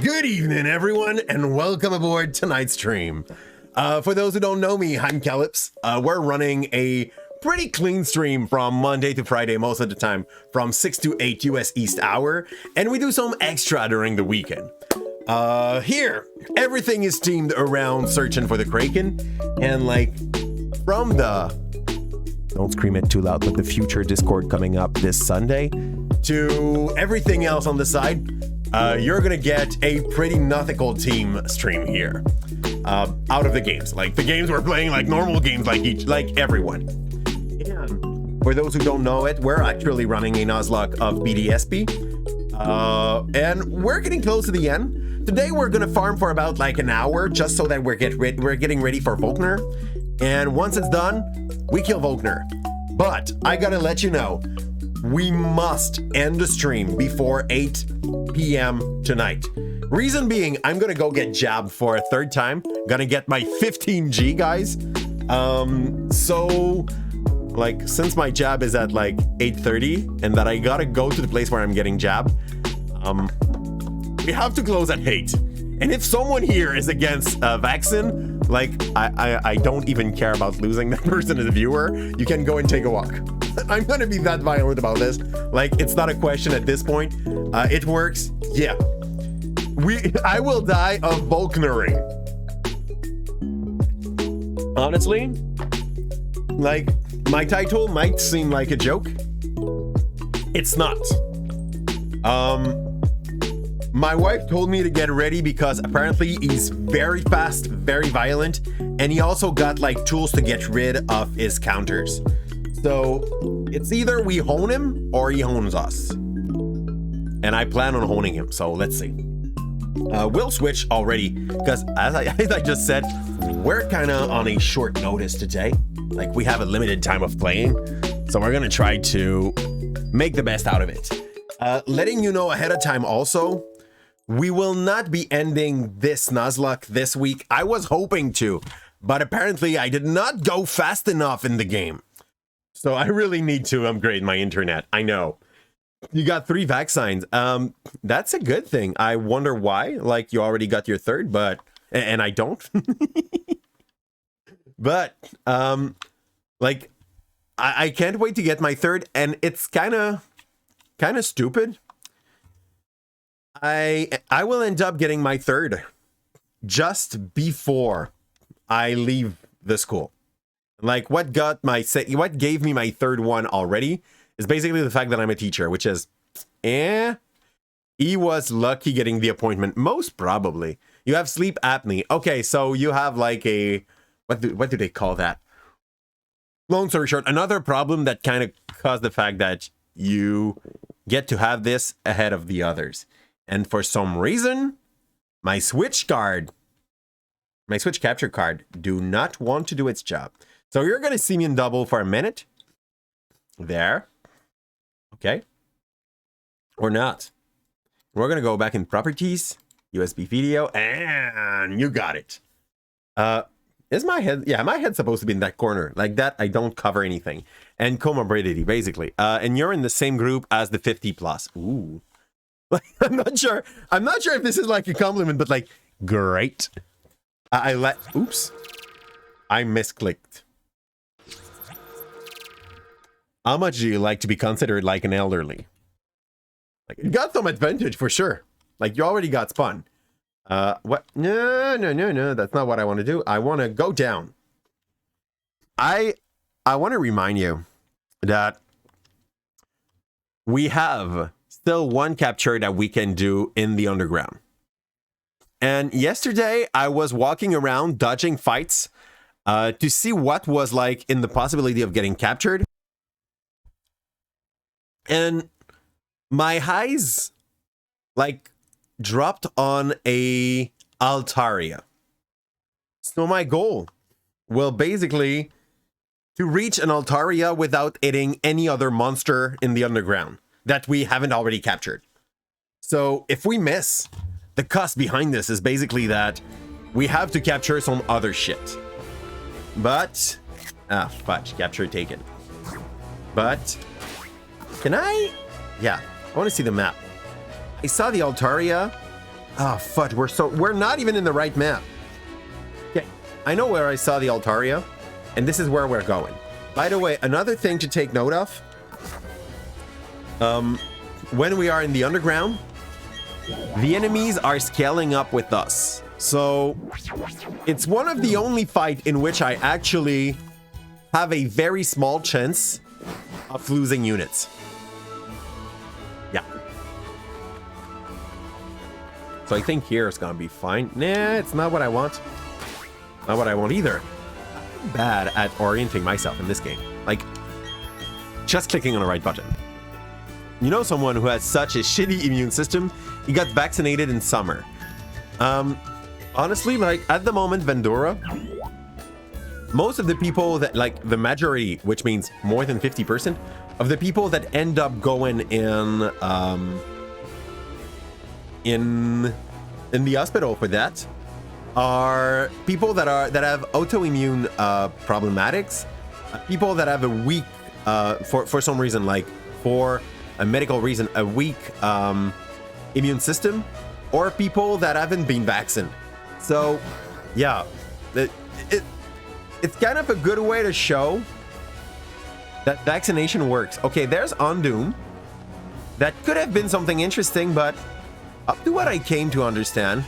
Good evening, everyone, and welcome aboard tonight's stream. For those who don't know me, I'm Calypse. We're running a pretty clean stream from Monday to Friday most of the time, from 6 to 8 US East Hour, and we do some extra during the weekend. Here, everything is themed around searching for the Kraken, and like, from the, don't scream it too loud, but the future Discord coming up this Sunday, to everything else on the side, you're gonna get a pretty nautical team stream here. Out of the games, like the games we're playing, like normal games, like everyone. And for those who don't know it, we're actually running a Nuzlocke of BDSP, and we're getting close to the end. Today we're gonna farm for about like an hour, just so that we're getting ready for Volkner. And once it's done, we kill Volkner. But I gotta let you know, we must end the stream before 8 p.m. tonight. Reason being, I'm gonna go get jabbed for a third time. Gonna get my 15G, guys. So, like, since my jab is at like 8:30 and that I gotta go to the place where I'm getting jabbed, we have to close at 8. And if someone here is against vaccine, like, I don't even care about losing that person as a viewer. You can go and take a walk. I'm gonna be that violent about this. Like, it's not a question at this point. It works. Yeah. I will die of Volknering. Honestly, like, my title might seem like a joke. It's not. My wife told me to get ready because apparently he's very fast, very violent, and he also got like tools to get rid of his counters. So it's either we hone him or he hones us. And I plan on honing him, so let's see. We'll switch already because as I just said, we're kind of on a short notice today. Like, we have a limited time of playing, so we're gonna try to make the best out of it. Letting you know ahead of time also, we will not be ending this Nuzlocke this week. I was hoping to, but apparently I did not go fast enough in the game. So I really need to upgrade my internet. I know. You got 3 vaccines. That's a good thing. I wonder why. Like, you already got your third, but... And I don't. But, like, I can't wait to get my third, and it's kind of stupid. I will end up getting my third just before I leave the school. Like, what gave me my third one already is basically the fact that I'm a teacher, which is, he was lucky getting the appointment, most probably. You have sleep apnea. Okay, so you have like a, what do they call that? Long story short, another problem that kind of caused the fact that you get to have this ahead of the others. And for some reason, my switch capture card, do not want to do its job. So you're going to see me in double for a minute. There. Okay. Or not. We're going to go back in properties, USB video, and you got it. Is my head? Yeah, my head's supposed to be in that corner. Like that, I don't cover anything. And comorbidity, basically. And you're in the same group as the 50 plus. Ooh. Like, I'm not sure if this is like a compliment, but like, great. Oops. I misclicked. How much do you like to be considered like an elderly? Like, you got some advantage for sure. Like, you already got spun. What? No. That's not what I want to do. I want to go down. I want to remind you that we have still one capture that we can do in the underground. And yesterday, I was walking around dodging fights to see what was like in the possibility of getting captured. And my eyes like dropped on a Altaria. So my goal will basically to reach an Altaria without hitting any other monster in the underground that we haven't already captured. So if we miss, the cost behind this is basically that we have to capture some other shit. But fudge, capture taken. But can I? Yeah, I want to see the map. I saw the Altaria Ah, fudge, we're not even in the right map. Okay, I know where I saw the Altaria, and this is where we're going. By the way, another thing to take note of, when we are in the underground, the enemies are scaling up with us. So it's one of the only fight in which I actually have a very small chance of losing units. Yeah. So I think here it's gonna be fine. Nah, it's not what I want. Not what I want either. I'm bad at orienting myself in this game. Like, just clicking on the right button. You know someone who has such a shitty immune system? He got vaccinated in summer. Honestly, like, at the moment, Vendora, most of the people that, like, the majority, which means more than 50% of the people that end up going in the hospital for that are people that have autoimmune problematics, people that have a weak, for some reason, like for a medical reason, a weak immune system, or people that haven't been vaccinated. So, yeah, it's kind of a good way to show that vaccination works. Okay, there's Undoom. That could have been something interesting, but up to what I came to understand,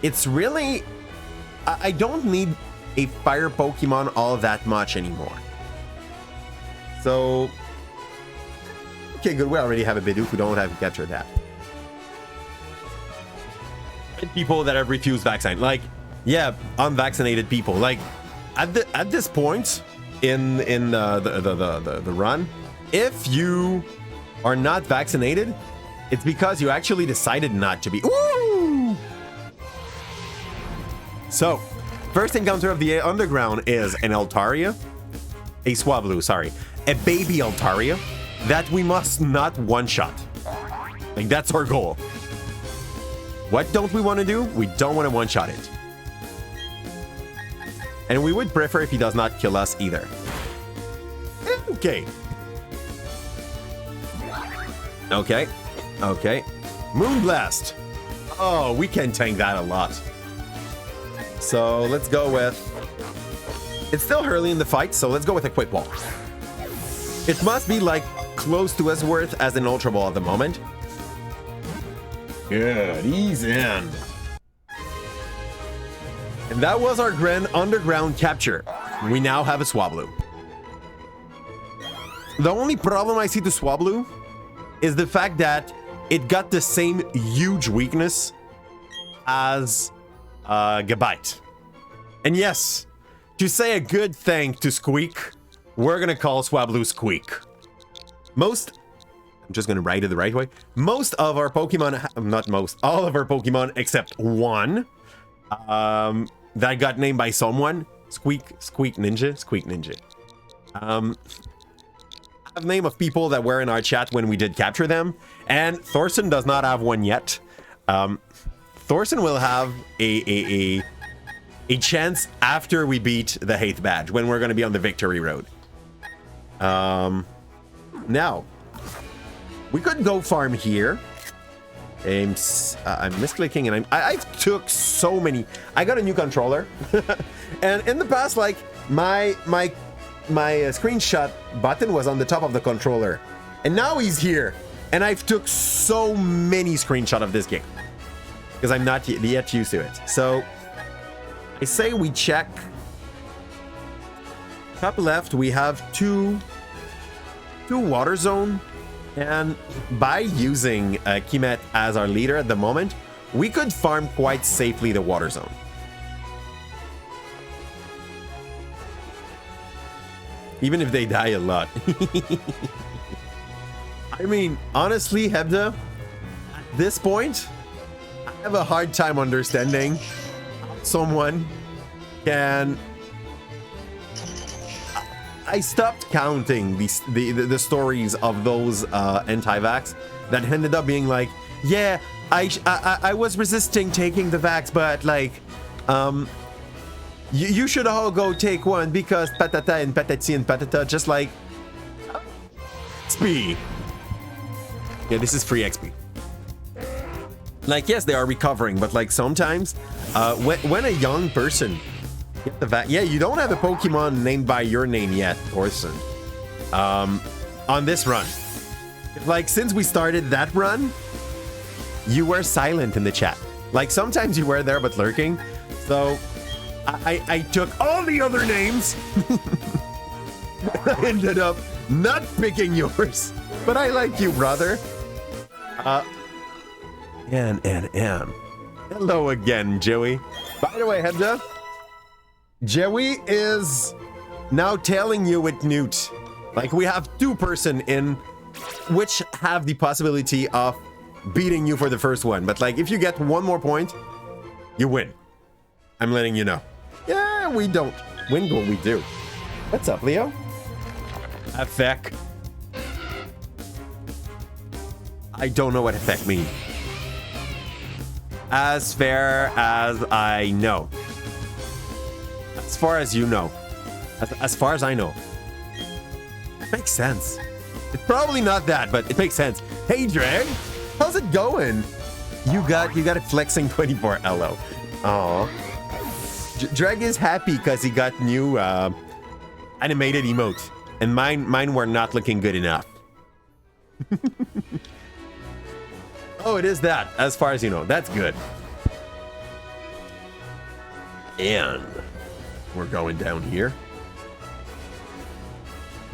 it's really... I don't need a fire Pokemon all that much anymore. So... Okay, good. We already have a Bidoof who don't have to capture that. And people that have refused vaccine. Like, yeah, unvaccinated people. Like, at this point in the run, if you are not vaccinated, it's because you actually decided not to be. Ooh! So, first encounter of the underground is an Altaria, a Swablu, sorry, a baby Altaria that we must not one-shot. Like, that's our goal. What don't we want to do? We don't want to one-shot it. And we would prefer if he does not kill us either. Okay. Okay. Okay. Moonblast. Oh, we can tank that a lot. So let's go with... It's still early in the fight, so let's go with a quick ball. It must be like close to as worth as an Ultra Ball at the moment. Good, ease in. And that was our grand underground capture. We now have a Swablu. The only problem I see to Swablu is the fact that it got the same huge weakness as Gabite. And yes, to say a good thank to Squeak, we're gonna call Swablu Squeak. I'm just gonna write it the right way. Most of our Pokemon, not most, all of our Pokemon except one, that got named by someone, Squeak Ninja. Have name of people that were in our chat when we did capture them, and Thorson does not have one yet. Thorson will have a chance after we beat the Hate Badge, when we're gonna be on the victory road. Now, we could go farm here. I'm misclicking, and I took so many. I got a new controller, and in the past, like my screenshot button was on the top of the controller, and now he's here, and I've took so many screenshots of this game because I'm not yet used to it. So I say we check. Top left, we have two water zone. And by using Kimet as our leader at the moment, we could farm quite safely the water zone. Even if they die a lot. I mean, honestly, Hebda, at this point, I have a hard time understanding how someone can... I stopped counting the stories of those anti-vax that ended up being like, yeah, I was resisting taking the vax, but like, you should all go take one because patata and patati and patata, just like XP. Yeah, this is free XP. Like, yes, they are recovering, but like sometimes when a young person get the yeah, you don't have a Pokemon named by your name yet, Orson, on this run. Like, since we started that run, you were silent in the chat. Like, sometimes you were there but lurking. So I took all the other names. I ended up not picking yours, but I like you, brother. And hello again, Joey. By the way, heads up, Joey is now tailing you with Newt. Like, we have 2-person in, which have the possibility of beating you for the first one. But like, if you get 1 more point, you win. I'm letting you know. Yeah, we don't win goal, we do. What's up, Leo? Effect. I don't know what effect means. As fair as I know. As far as you know. As far as I know. It makes sense. It's probably not that, but it makes sense. Hey, Drag, how's it going? You got it flexing 24 LO. Aw. Drag is happy because he got new animated emote, and mine were not looking good enough. Oh, it is that, as far as you know. That's good. And we're going down here.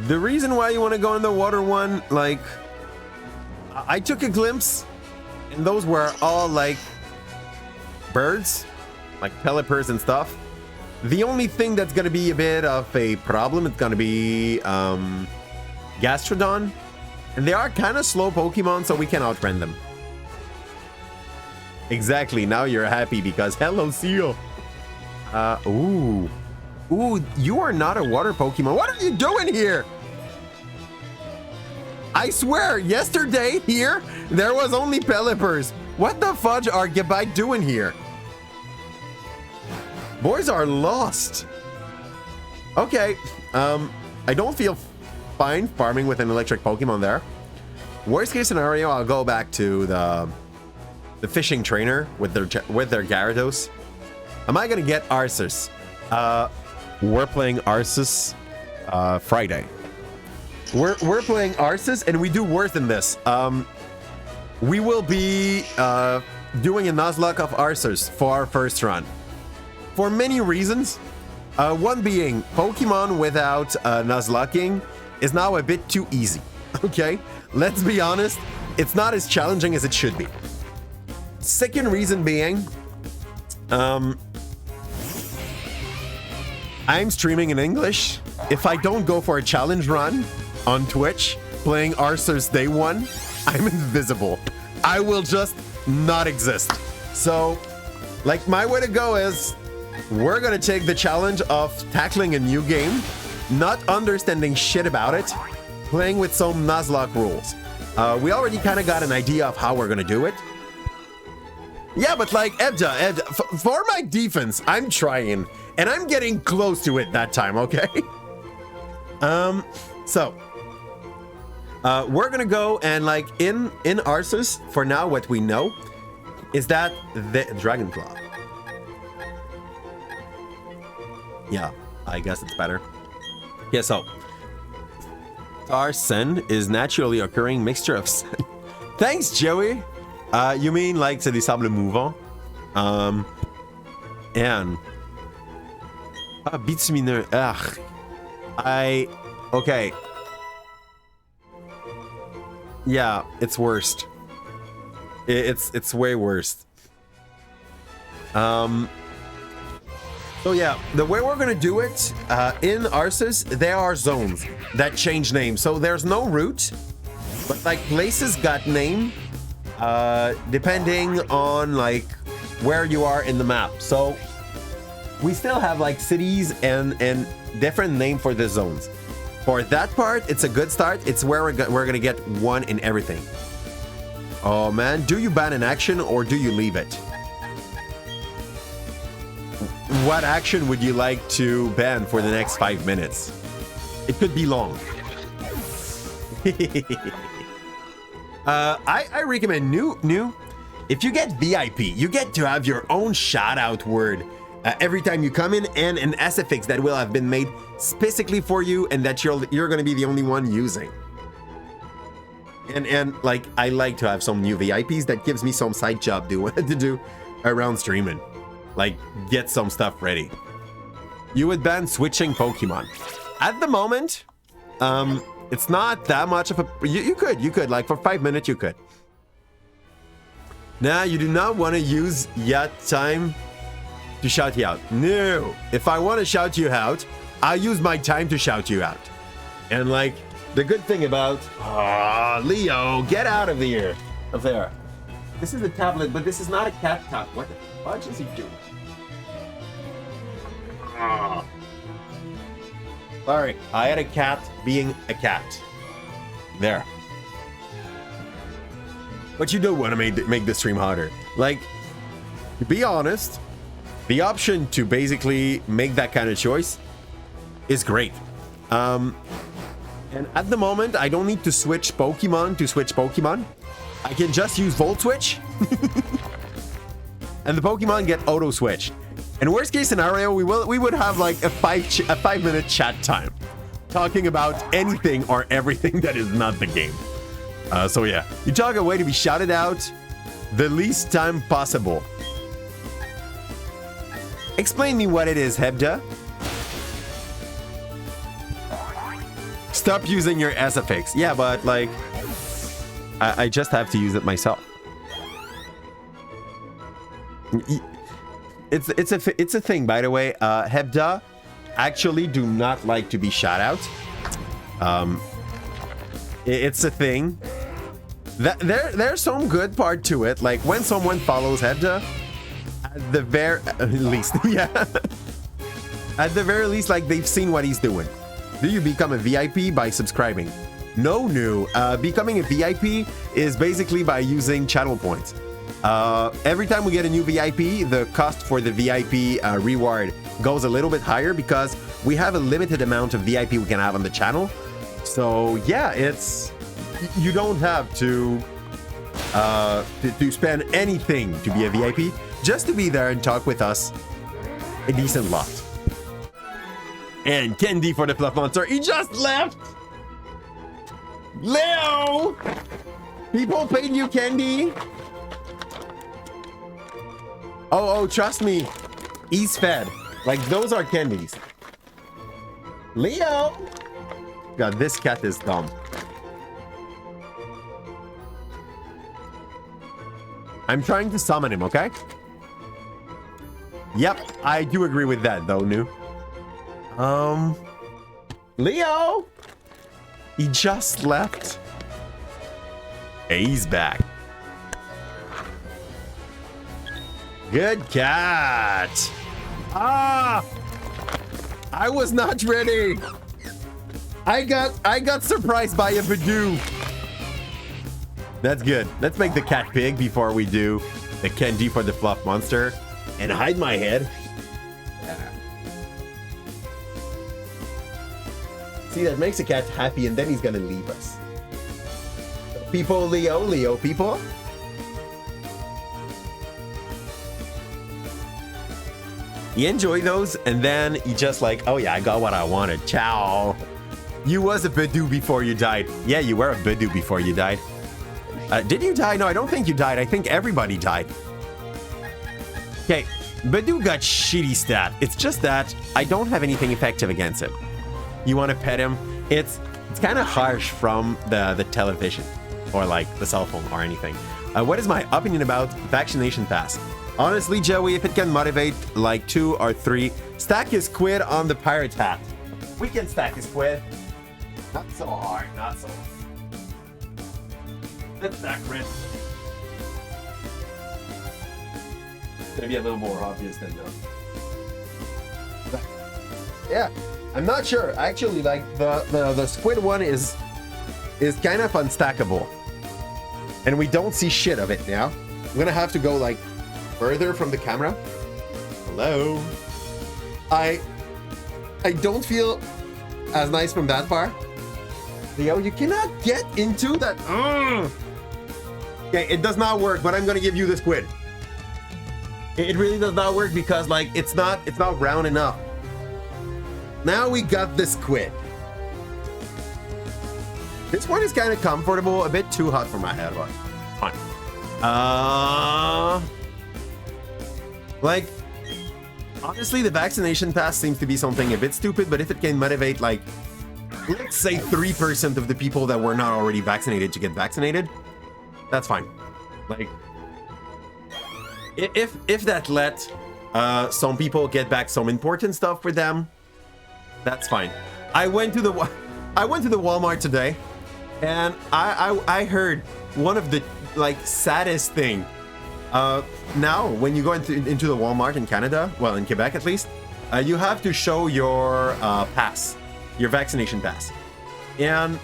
The reason why you want to go in the water one, like, I took a glimpse, and those were all like birds, like pelipers and stuff. The only thing that's gonna be a bit of a problem, it's gonna be Gastrodon, and they are kind of slow Pokemon, so we can outrun them. Exactly. Now you're happy because hello, Seal. Ooh, you are not a water Pokemon. What are you doing here? I swear, yesterday here, there was only Pelipers. What the fudge are Gabite doing here? Boys are lost. Okay, I don't feel fine farming with an electric Pokemon there. Worst case scenario, I'll go back to the fishing trainer with their Gyarados. Am I gonna get Arceus? We're playing Arceus Friday. We're playing Arceus, and we do worse than this. We will be doing a Nuzlocke of Arceus for our first run. For many reasons. One being, Pokemon without Nuzlocking is now a bit too easy. Okay? Let's be honest, it's not as challenging as it should be. Second reason being, I'm streaming in English. If I don't go for a challenge run on Twitch, playing Arceus Day 1, I'm invisible. I will just not exist. So, like, my way to go is, we're gonna take the challenge of tackling a new game, not understanding shit about it, playing with some Nuzlocke rules. We already kind of got an idea of how we're gonna do it. Yeah, but like, Ebda, for my defense, I'm trying, and I'm getting close to it that time, okay? So, we're gonna go and like, in Arceus, for now, what we know is that the Dragonclaw. Yeah, I guess it's better. Yeah, so, Sen is naturally occurring mixture of Sen. Thanks, Joey. You mean like c'est des sables mouvants? And bitumineux. Ugh. Okay. Yeah, it's worst. It's way worse. So yeah, the way we're gonna do it in Arceus, there are zones that change names. So there's no route, but like places got name depending on like where you are in the map. So we still have like cities and different name for the zones. For that part, it's a good start. It's where we're gonna get one in everything. Oh man, do you ban an action or do you leave it? What action would you like to ban for the next 5 minutes? It could be long. I recommend new. if you get VIP, you get to have your own shout out word every time you come in, and an SFX that will have been made specifically for you and that you're going to be the only one using. And like, I like to have some new VIPs that gives me some side job to do around streaming. Like, get some stuff ready. You would ban switching Pokemon. At the moment, it's not that much of a... You could, like, for 5 minutes, you could. Now, you do not want to use yet time to shout you out. No. If I want to shout you out, I'll use my time to shout you out. And, like, the good thing about... Oh, Leo, get out of here. Up there. This is a tablet, but this is not a cat tab. What the fudge is he doing? Oh. Sorry, I had a cat being a cat. There. But you don't want to make the stream harder. Like, to be honest, the option to basically make that kind of choice is great. And at the moment, I don't need to switch Pokemon to switch Pokemon. I can just use Volt Switch. And the Pokemon get auto switched. In worst case scenario, we would have like a 5-minute chat time, talking about anything or everything that is not the game. So yeah, you talk a way to be shouted out the least time possible. Explain me what it is, Hebda. Stop using your SFX. Yeah, but like, I just have to use it myself. It's a thing, by the way. Hebda actually do not like to be shout out. It's a thing. There's some good part to it. Like when someone follows Hebda, at the very least, yeah. At the very least, like they've seen what he's doing. Do you become a VIP by subscribing? No. Becoming a VIP is basically by using channel points. Every time we get a new VIP, the cost for the VIP reward goes a little bit higher because we have a limited amount of VIP we can have on the channel. So yeah, you don't have to spend anything to be a VIP, just to be there and talk with us a decent lot. And Candy for the Fluff Monster, he just left! Leo! People paid you, Candy! Oh, trust me. He's fed. Like, those are candies. Leo! God, this cat is dumb. I'm trying to summon him, okay? Yep, I do agree with that, though, Nu. Leo! He just left. Hey, he's back. Good cat. Ah! I was not ready. I got surprised by a Badoo. That's good. Let's make the cat pig before we do the Candy for the Fluff Monster and hide my head. See, that makes the cat happy and then he's gonna leave us. People, Leo, people. You enjoy those, and then you just like, oh yeah, I got what I wanted. Ciao. You was a Badoo before you died. Yeah, you were a Badoo before you died. Did you die? No, I don't think you died. I think everybody died. Okay, Badoo got shitty stat. It's just that I don't have anything effective against him. You want to pet him? It's kind of harsh from the television or like the cell phone or anything. What is my opinion about vaccination pass? Honestly, Joey, if it can motivate like 2 or 3, stack his squid on the pirate hat. We can stack his squid. Not so hard, not so hard. Let's stack Chris. It's gonna be a little more obvious than that. Yeah, I'm not sure. Actually, like the squid one is kind of unstackable, and we don't see shit of it now. I'm gonna have to go like further from the camera. Hello. I don't feel as nice from that far. Leo, you cannot get into that. Okay, it does not work, but I'm gonna give you the squid. It really does not work because like it's not round enough. Now we got the squid. This one is kind of comfortable, a bit too hot for my head, but fine. Like, honestly, the vaccination pass seems to be something a bit stupid, but if it can motivate, like, let's say 3% of the people that were not already vaccinated to get vaccinated, that's fine. Like, if that let some people get back some important stuff for them, that's fine. I went to the Walmart today, and I heard one of the like saddest thing. Now, when you go into the Walmart in Canada, well, in Quebec at least, you have to show your pass, your vaccination pass, and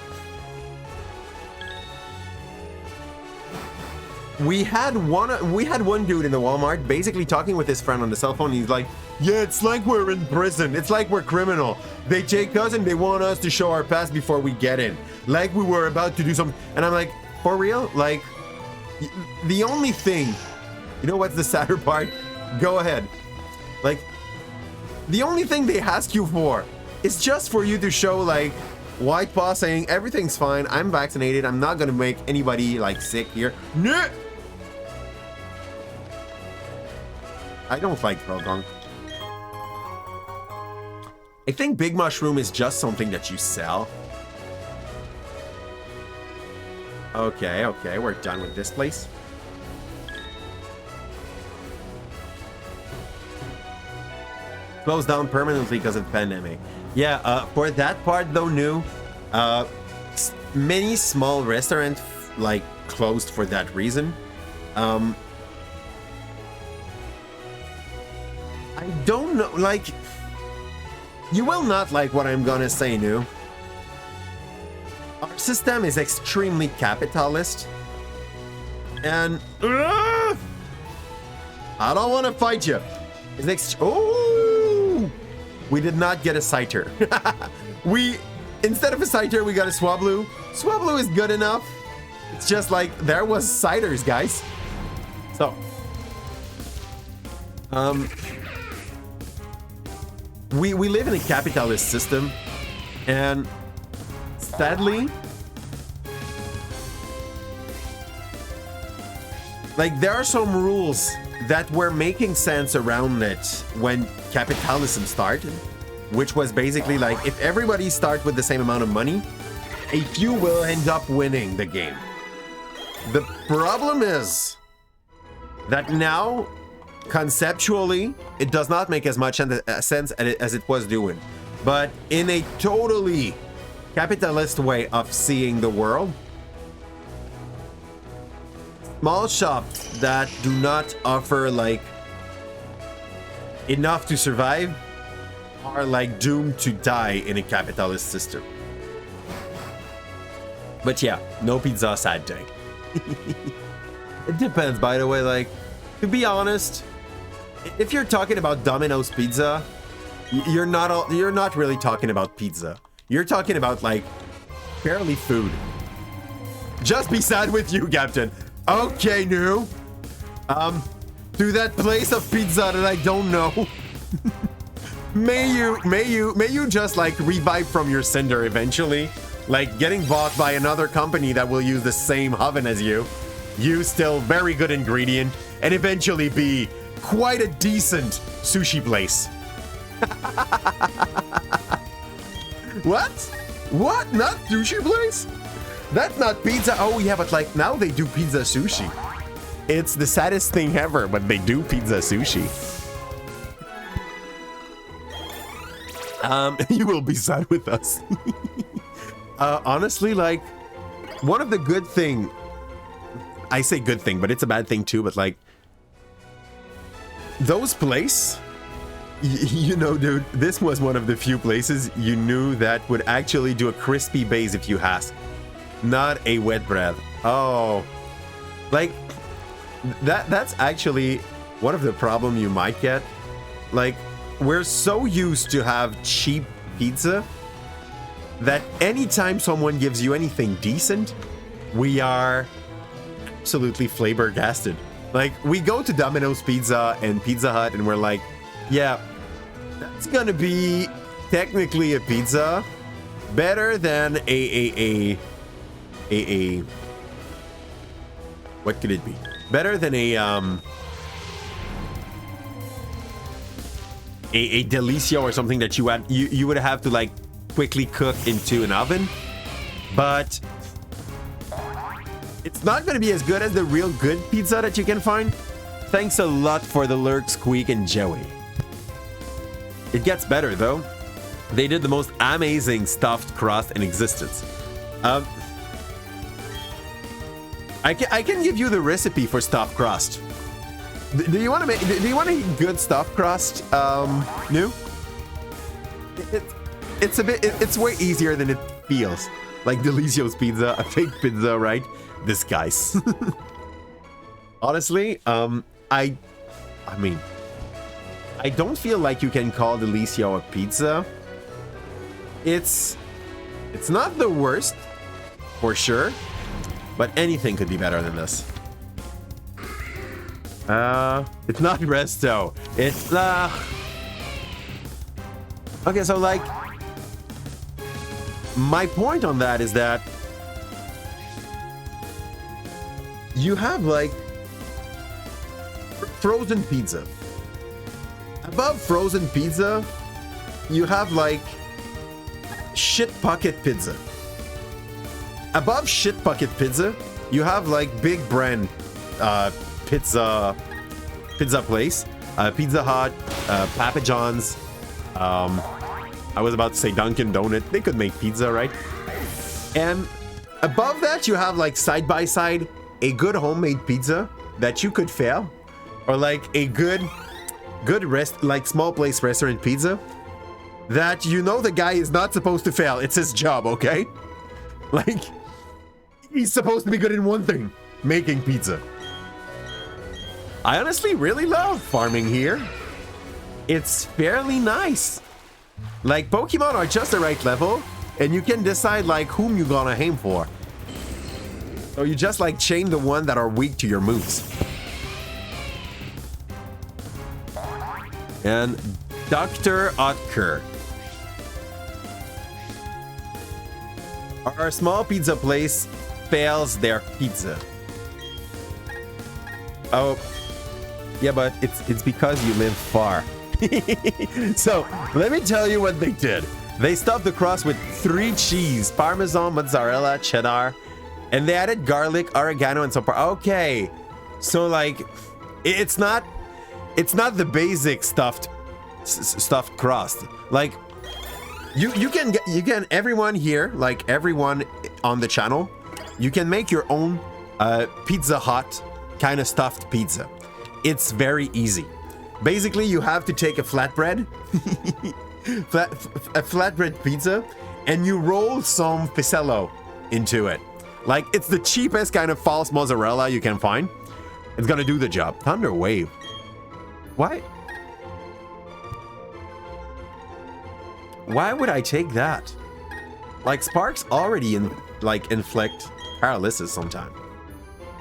we had one dude in the Walmart basically talking with his friend on the cell phone. And he's like, "Yeah, it's like we're in prison. It's like we're criminal. They take us and they want us to show our pass before we get in, like we were about to do something." And I'm like, "For real? Like, the only thing." You know what's the sadder part? Go ahead. Like, the only thing they ask you for is just for you to show, like, white paw saying, everything's fine, I'm vaccinated, I'm not gonna make anybody, like, sick here. No! I don't like Drogong. I think Big Mushroom is just something that you sell. Okay, we're done with this place. Closed down permanently because of the pandemic. Yeah, for that part though, new, many small restaurants like closed for that reason. I don't know, like, you will not like what I'm gonna say, new. Our system is extremely capitalist, and I don't want to fight you. It's we did not get a Scyther. Instead of a Scyther, we got a Swablu. Swablu is good enough. It's just like there was Scythers, guys. So, we live in a capitalist system, and sadly, like, there are some rules that were making sense around it when capitalism started, which was basically like, if everybody starts with the same amount of money, a few will end up winning the game. The problem is that now, conceptually, it does not make as much sense as it was doing. But in a totally capitalist way of seeing the world, small shops that do not offer like enough to survive are like doomed to die in a capitalist system. But yeah, no pizza, sad day. It depends, by the way. Like, to be honest, if you're talking about Domino's pizza, you're not really talking about pizza. You're talking about like barely food. Just be sad with you, Captain. Okay, new. To that place of pizza that I don't know. may you just like revive from your cinder eventually, like getting bought by another company that will use the same oven as you. Use still very good ingredient and eventually be quite a decent sushi place. What? What? Not sushi place? That's not pizza. Oh yeah, but like now they do pizza sushi. It's the saddest thing ever, but they do pizza sushi. You will be sad with us. Honestly, like, one of the good thing, I say good thing, but it's a bad thing too, but like, those places, you know, dude, this was one of the few places you knew that would actually do a crispy base if you ask, not a wet bread. Oh, like, that's actually one of the problem you might get. Like, we're so used to have cheap pizza that anytime someone gives you anything decent, we are absolutely flabbergasted. Like, we go to Domino's Pizza and Pizza Hut and we're like, yeah, that's gonna be technically a pizza, better than a what could it be? Better than a Delicio or something that you would have to like quickly cook into an oven, but it's not going to be as good as the real good pizza that you can find. Thanks a lot for the lurk, Squeak, and Joey. It gets better though. They did the most amazing stuffed crust in existence. I can give you the recipe for stuffed crust. Do you want to make? Do you want a good stuffed crust? New? It's way easier than it feels. Like Delicio's pizza, a fake pizza, right? This guy's. Honestly, I mean, I don't feel like you can call Delicio a pizza. It's not the worst, for sure, but anything could be better than this. It's not resto. It's okay, so like my point on that is that you have like frozen pizza. Above frozen pizza, you have like shit pocket pizza. Above shit pocket pizza, you have like big brand pizza place, Pizza Hut, Papa John's. I was about to say Dunkin' Donut. They could make pizza, right? And above that, you have like side by side a good homemade pizza that you could fail, or like a good like small place restaurant pizza that you know the guy is not supposed to fail. It's his job, okay? Like he's supposed to be good in one thing, making pizza. I honestly really love farming here. It's fairly nice. Like, Pokemon are just the right level, and you can decide, like, whom you're gonna aim for. So you just, like, chain the one that are weak to your moves. And Dr. Otker. Our small pizza place fails their pizza. Oh, yeah, but it's because you live far. So, let me tell you what they did. They stuffed the crust with 3 cheese, Parmesan, mozzarella, cheddar, and they added garlic, oregano, and some okay. So, like, it's not the basic stuffed crust. Like, you can everyone here, like everyone on the channel, you can make your own Pizza Hut kind of stuffed pizza. It's very easy. Basically, you have to take a flatbread, a flatbread pizza, and you roll some pisello into it. Like, it's the cheapest kind of false mozzarella you can find. It's gonna do the job. Thunder Wave. Why? Why would I take that? Like, Sparks already inflict paralysis sometime.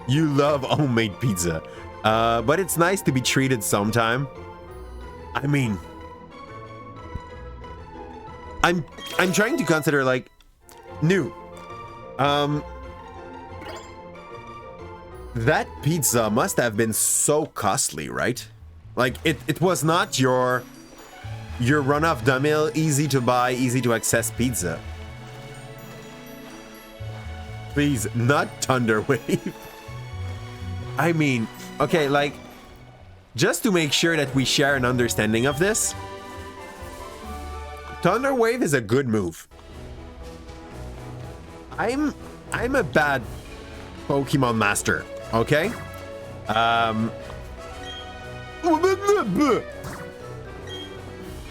You love homemade pizza. But it's nice to be treated sometime. I mean, I'm trying to consider like new. That pizza must have been so costly, right? Like it was not your run-of-the-mill, easy to buy, easy to access pizza. Please, not Thunder Wave. I mean, okay, like, just to make sure that we share an understanding of this, Thunder Wave is a good move. I'm a bad Pokemon master, okay?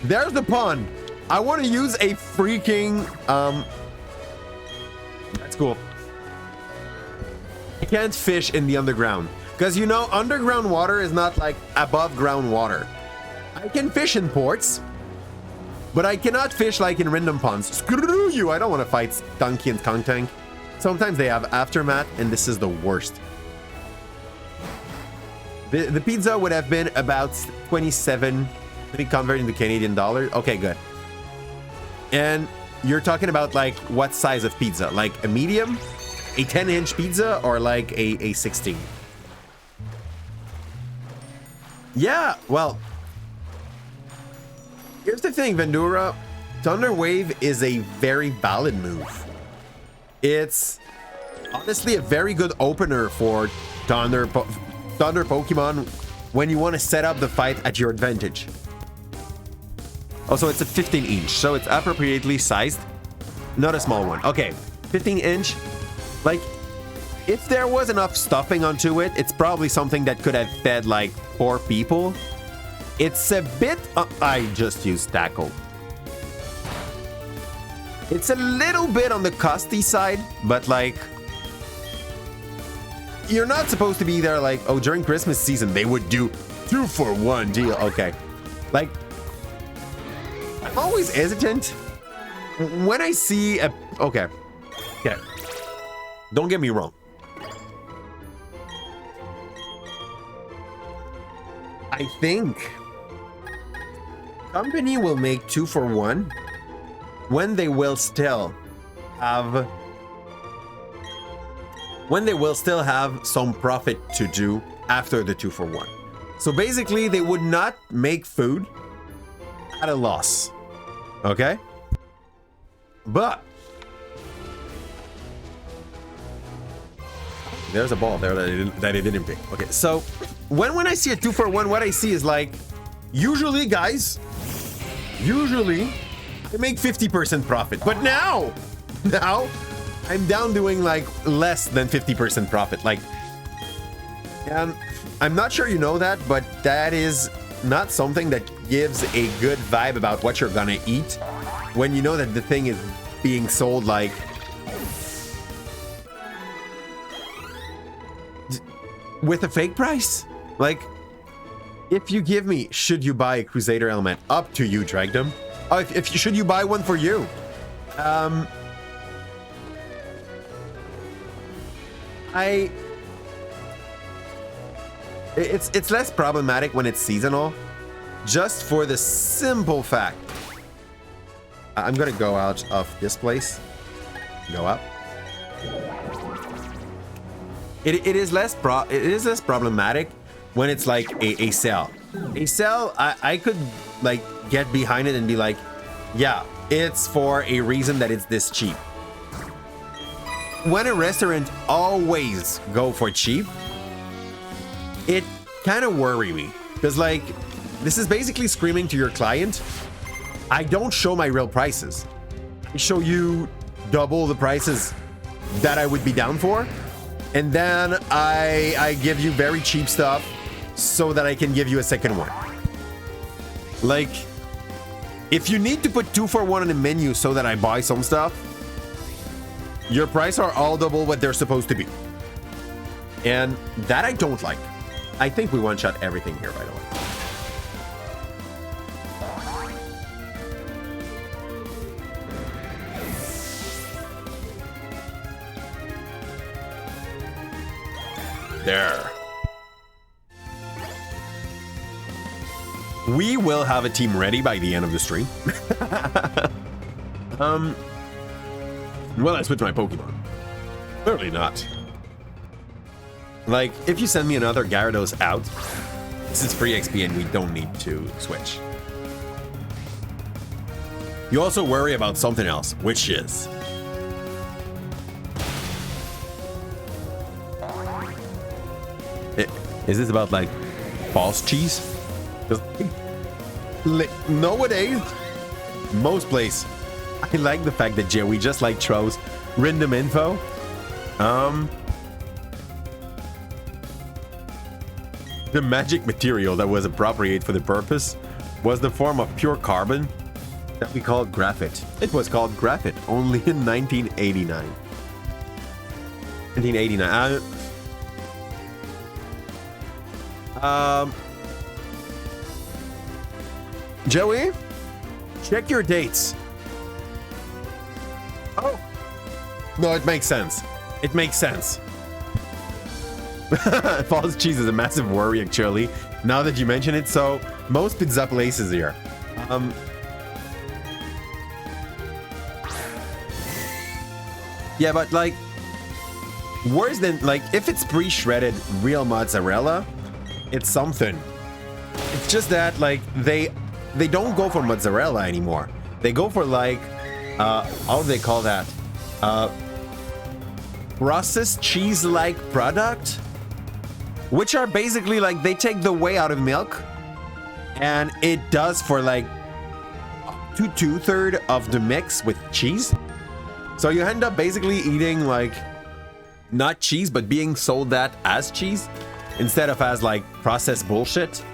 There's the pun. I want to use a freaking, that's cool. I can't fish in the underground. Because, you know, underground water is not like above ground water. I can fish in ports, but I cannot fish like in random ponds. Screw you! I don't want to fight Stunky and Skunk Tank. Sometimes they have Aftermath, and this is the worst. The pizza would have been about 27. Let me convert into Canadian dollars. Okay, good. And you're talking about like what size of pizza? Like a medium, a 10-inch pizza, or like a 16? Yeah, well, here's the thing, Vendura. Thunder Wave is a very valid move. It's honestly a very good opener for Thunder Pokemon when you want to set up the fight at your advantage. Also, it's a 15-inch, so it's appropriately sized. Not a small one. Okay, 15-inch. Like, if there was enough stuffing onto it, it's probably something that could have fed like 4 people. It's a bit... I just used tackle. It's a little bit on the costly side, but like... You're not supposed to be there like, oh, during Christmas season, they would do 2-for-1 deal. Okay. Like, I'm always hesitant when I see a... Okay. Okay. Don't get me wrong. I think company will make 2-for-1 when they will still have some profit to do after the 2-for-1. So basically they would not make food at a loss. Okay? But there's a ball there that it didn't pick. Okay, so when I see a 2-for-1, what I see is like, usually guys, I make 50% profit, but now I'm down doing like less than 50% profit. Like, I'm not sure you know that, but that is not something that gives a good vibe about what you're gonna eat when you know that the thing is being sold like with a fake price. Like, if you give me, should you buy a Crusader helmet? Up to you, Dragdom. Oh, should you buy one for you? It's less problematic when it's seasonal, just for the simple fact. I'm gonna go out of this place. Go up. It is less problematic when it's like a sale. A sale, I could like get behind it and be like, yeah, it's for a reason that it's this cheap. When a restaurant always go for cheap, it kind of worry me, because like, this is basically screaming to your client, I don't show my real prices. I show you double the prices that I would be down for, and then I give you very cheap stuff so that I can give you a second one. Like, if you need to put 2-for-1 on the menu so that I buy some stuff, your prices are all double what they're supposed to be. And that I don't like. I think we one-shot everything here, by the way. There. We will have a team ready by the end of the stream. Well, I switch my Pokemon. Clearly not. Like, if you send me another Gyarados out, this is free XP and we don't need to switch. You also worry about something else, which is... Is this about, like, false cheese? Nowadays, most places, I like the fact that Joey just, like, throws random info. The magic material that was appropriate for the purpose was the form of pure carbon that we called graphite. It was called graphite only in 1989. 1989. Joey, check your dates. Oh. No, it makes sense. It makes sense. False cheese is a massive worry, actually, now that you mention it. So, most pizza places here. Yeah, but like, worse than, like, if it's pre-shredded real mozzarella, it's something. It's just that, like, they don't go for mozzarella anymore. They go for, like, how do they call that? Processed cheese-like product, which are basically, like, they take the whey out of milk, and it does for, like, two-thirds of the mix with cheese. So you end up basically eating, like, not cheese, but being sold that as cheese instead of as, like, processed bullshit,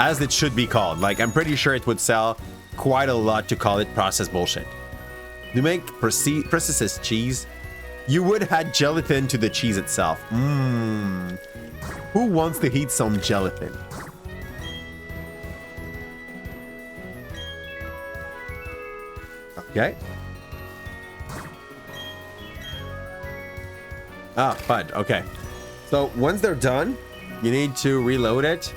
as it should be called. Like, I'm pretty sure it would sell quite a lot to call it processed bullshit. To make processed cheese, you would add gelatin to the cheese itself. Who wants to eat some gelatin? Okay. Ah, fine. Okay. So once they're done, you need to reload it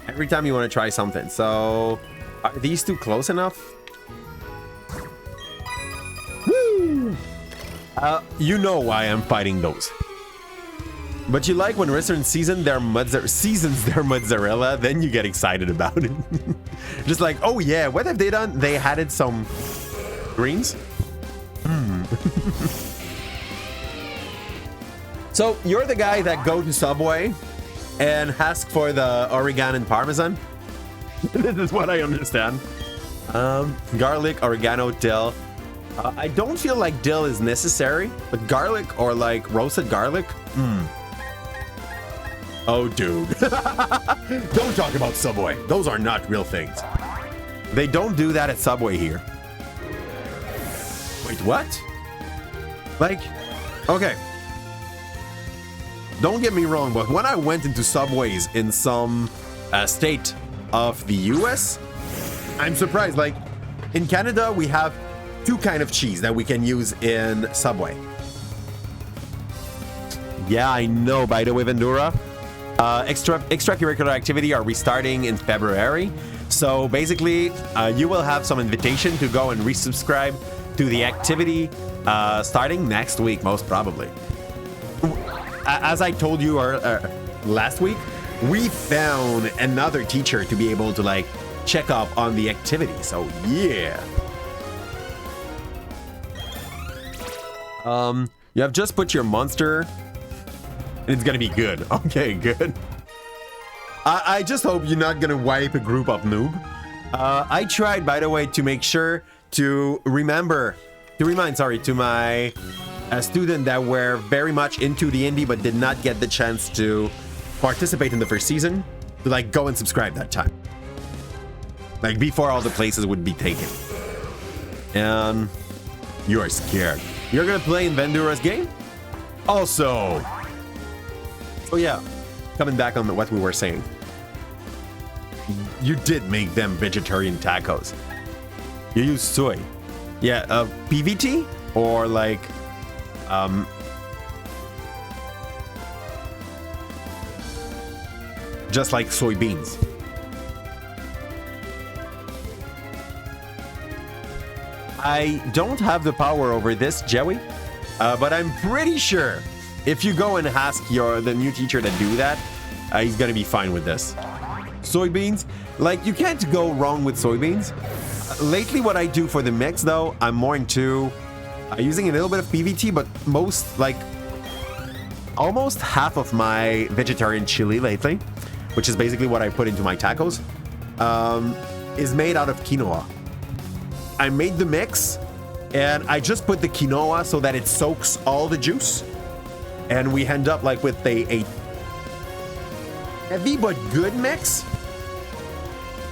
every time you want to try something. So are these two close enough? Woo! You know why I'm fighting those. But you like when restaurants season their mozzarella, then you get excited about it. Just like, oh yeah, what have they done? They added some greens. So you're the guy that go to Subway and ask for the oregano and parmesan. This is what I understand. Garlic, oregano, dill. I don't feel like dill is necessary, but garlic or like roasted garlic. Oh, dude. Don't talk about Subway. Those are not real things. They don't do that at Subway here. Wait, what? Like, okay. Don't get me wrong, but when I went into Subways in some state of the US, I'm surprised. Like, in Canada, we have two kinds of cheese that we can use in Subway. Yeah, I know. By the way, Vendura, extracurricular activity are restarting in February. So basically, you will have some invitation to go and resubscribe to the activity starting next week, most probably. As I told you last week, we found another teacher to be able to like check up on the activity. So yeah. You have just put your monster. It's gonna be good. Okay, good. I just hope you're not gonna wipe a group of noob. I tried, by the way, to make sure to remind to my student that were very much into the indie but did not get the chance to participate in the first season to like go and subscribe that time, like before all the places would be taken. And you are scared. You're gonna play in Vendura's game also. Oh yeah, coming back on what we were saying, you did make them vegetarian tacos. You use soy. Yeah, PVT or like just like soybeans. I don't have the power over this, Joey, but I'm pretty sure if you go and ask the new teacher to do that, he's gonna be fine with this. Soybeans, like you can't go wrong with soybeans. Lately, what I do for the mix though, I'm more into using a little bit of PVT, but almost half of my vegetarian chili lately, which is basically what I put into my tacos, is made out of quinoa. I made the mix and I just put the quinoa so that it soaks all the juice, and we end up like with a heavy but good mix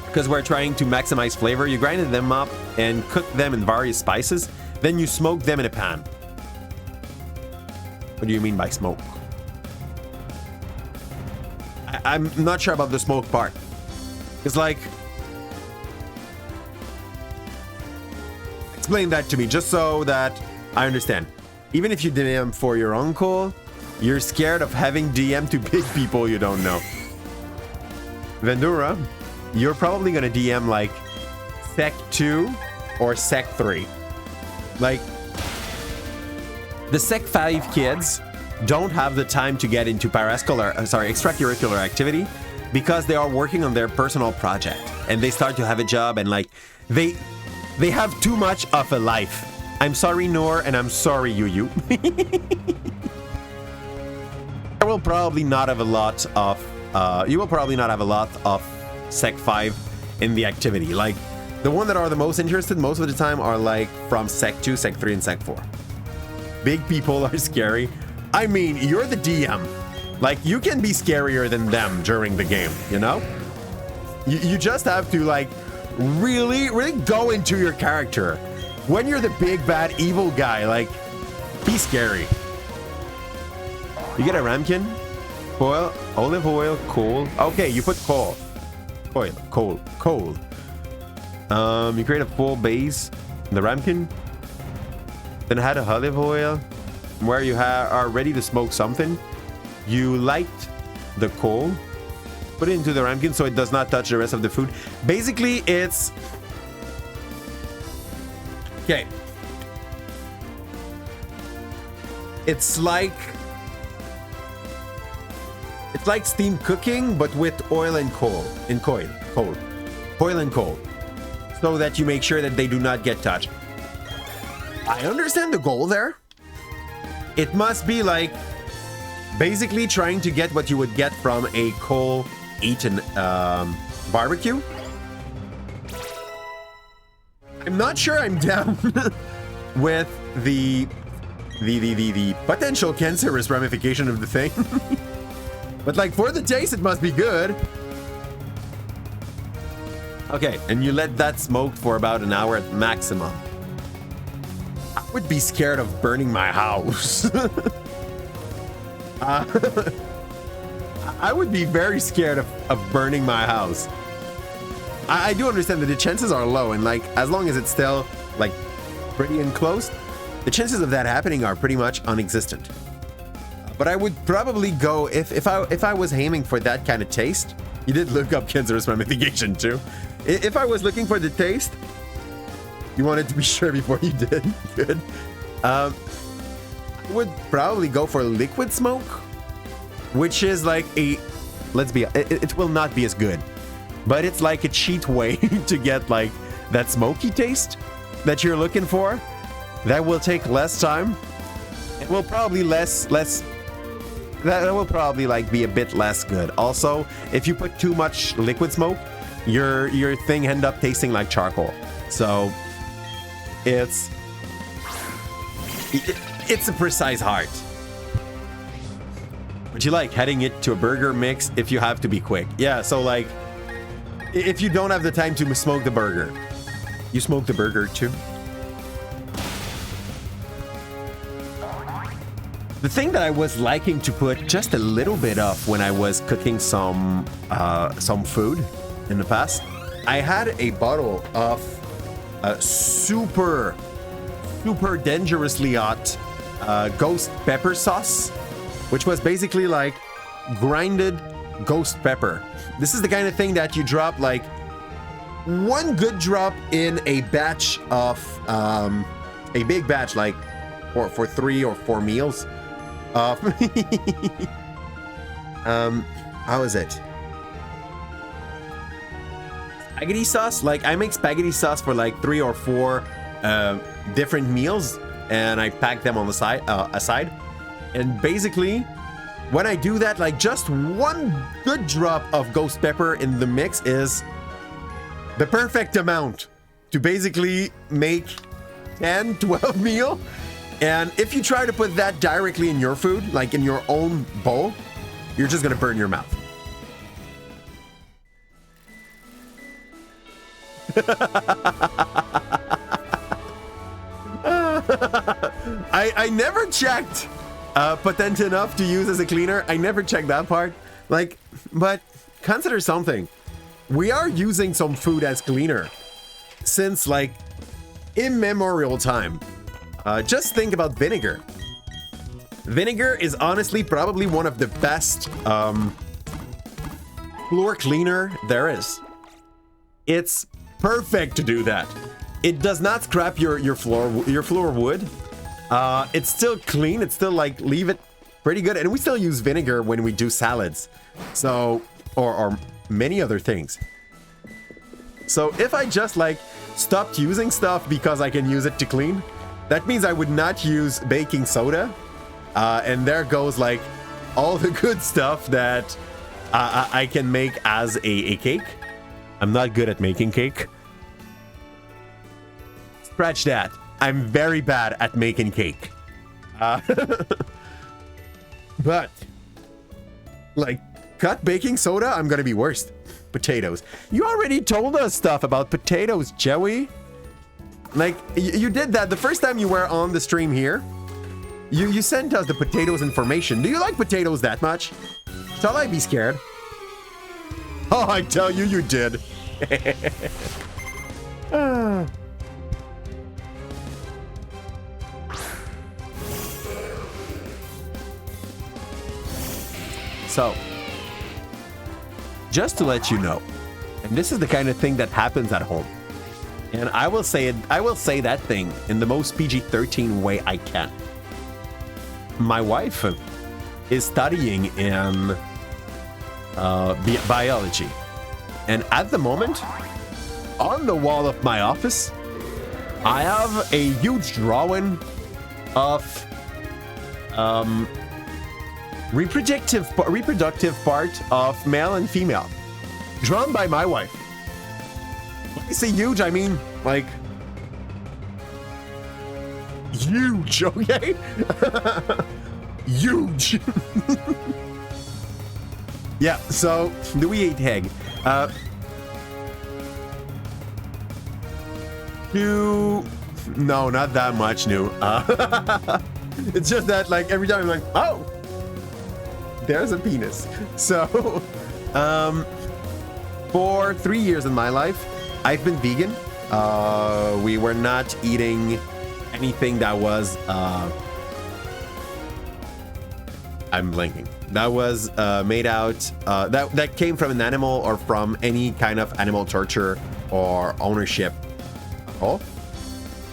because we're trying to maximize flavor. You grinded them up and cooked them in various spices, then you smoke them in a pan. What do you mean by smoke? I'm not sure about the smoke part. It's like, explain that to me just so that I understand. Even if you did them for your uncle, You're scared of having DM to big people you don't know. Vendura, you're probably gonna DM like Sec 2 or Sec 3. Like, the Sec 5 kids don't have the time to get into extracurricular activity because they are working on their personal project and they start to have a job and like they have too much of a life. I'm sorry, Noor, and I'm sorry, Yu. You will probably not have a lot of Sec 5 in the activity. Like, the one that are the most interested most of the time are like from Sec 2, Sec 3, and Sec 4. Big people are scary. I mean, you're the DM. Like, you can be scarier than them during the game, you know? You just have to, like, really go into your character. When you're the big, bad, evil guy, like, be scary. You get a ramekin? Oil, olive oil, coal. Okay, you put coal. Oil, coal. You create a full base in the ramekin. Then add a olive oil. Where you are ready to smoke something, you light the coal, put it into the ramekin so it does not touch the rest of the food. Basically, it's... Okay. It's like steam cooking, but with oil and coal. Oil and coal. So that you make sure that they do not get touched. I understand the goal there. It must be like basically trying to get what you would get from a coal eaten barbecue. I'm not sure I'm down with the potential cancerous ramification of the thing. But like, for the taste, it must be good. Okay, and you let that smoke for about an hour at maximum. I would be scared of burning my house. I would be very scared of burning my house. I do understand that the chances are low, and like, as long as it's still like pretty enclosed, the chances of that happening are pretty much non-existent. But I would probably go, if I was aiming for that kind of taste. You did look up cancerous ramification too. If I was looking for the taste, you wanted to be sure before you did. Good. I would probably go for liquid smoke, which is like a, it will not be as good, but it's like a cheat way to get like that smoky taste that you're looking for. That will take less time. It will probably that will probably like be a bit less good. Also, if you put too much liquid smoke, your thing end up tasting like charcoal. So it's a precise art. Would you like heading it to a burger mix if you have to be quick? Yeah, so like if you don't have the time to smoke the burger, you smoke the burger too. The thing that I was liking to put just a little bit of when I was cooking some food in the past, I had a bottle of super dangerously hot ghost pepper sauce, which was basically like grinded ghost pepper. This is the kind of thing that you drop like one good drop in a batch of a big batch, like for 3 or 4 meals. How is it? Spaghetti sauce? Like, I make spaghetti sauce for like 3 or 4 different meals, and I pack them on the side, aside. And basically, when I do that, like just one good drop of ghost pepper in the mix is the perfect amount to basically make 10, 12 meal. And if you try to put that directly in your food, like in your own bowl, you're just gonna burn your mouth. I never checked potent enough to use as a cleaner. I never checked that part. Like, but consider something. We are using some food as cleaner since like immemorial time. Just think about vinegar. Vinegar is honestly probably one of the best floor cleaner there is. It's perfect to do that. It does not scrap your floor wood. It's still clean. It's still like leave it pretty good. And we still use vinegar when we do salads. So, or many other things. So if I just like stopped using stuff because I can use it to clean, that means I would not use baking soda. And there goes like all the good stuff that I can make as a cake. I'm not good at making cake. Scratch that. I'm very bad at making cake. But like cut baking soda, I'm gonna be worst. Potatoes. You already told us stuff about potatoes, Joey. Like you did that the first time you were on the stream here. You sent us the potatoes information. Do you like potatoes that much? Shall I be scared? Oh, I tell you, you did. So, just to let you know, and this is the kind of thing that happens at home, and I will say it. I will say that thing in the most PG-13 way I can. My wife is studying in biology, and at the moment, on the wall of my office, I have a huge drawing of reproductive part of male and female, drawn by my wife. When I say huge, I mean like huge, okay? Huge. Yeah, so do we eat egg? No, not that much new. It's just that like every time I'm like, oh, there's a penis. So for 3 years in my life, I've been vegan. We were not eating anything that was I'm blanking. That was made out that came from an animal or from any kind of animal torture or ownership.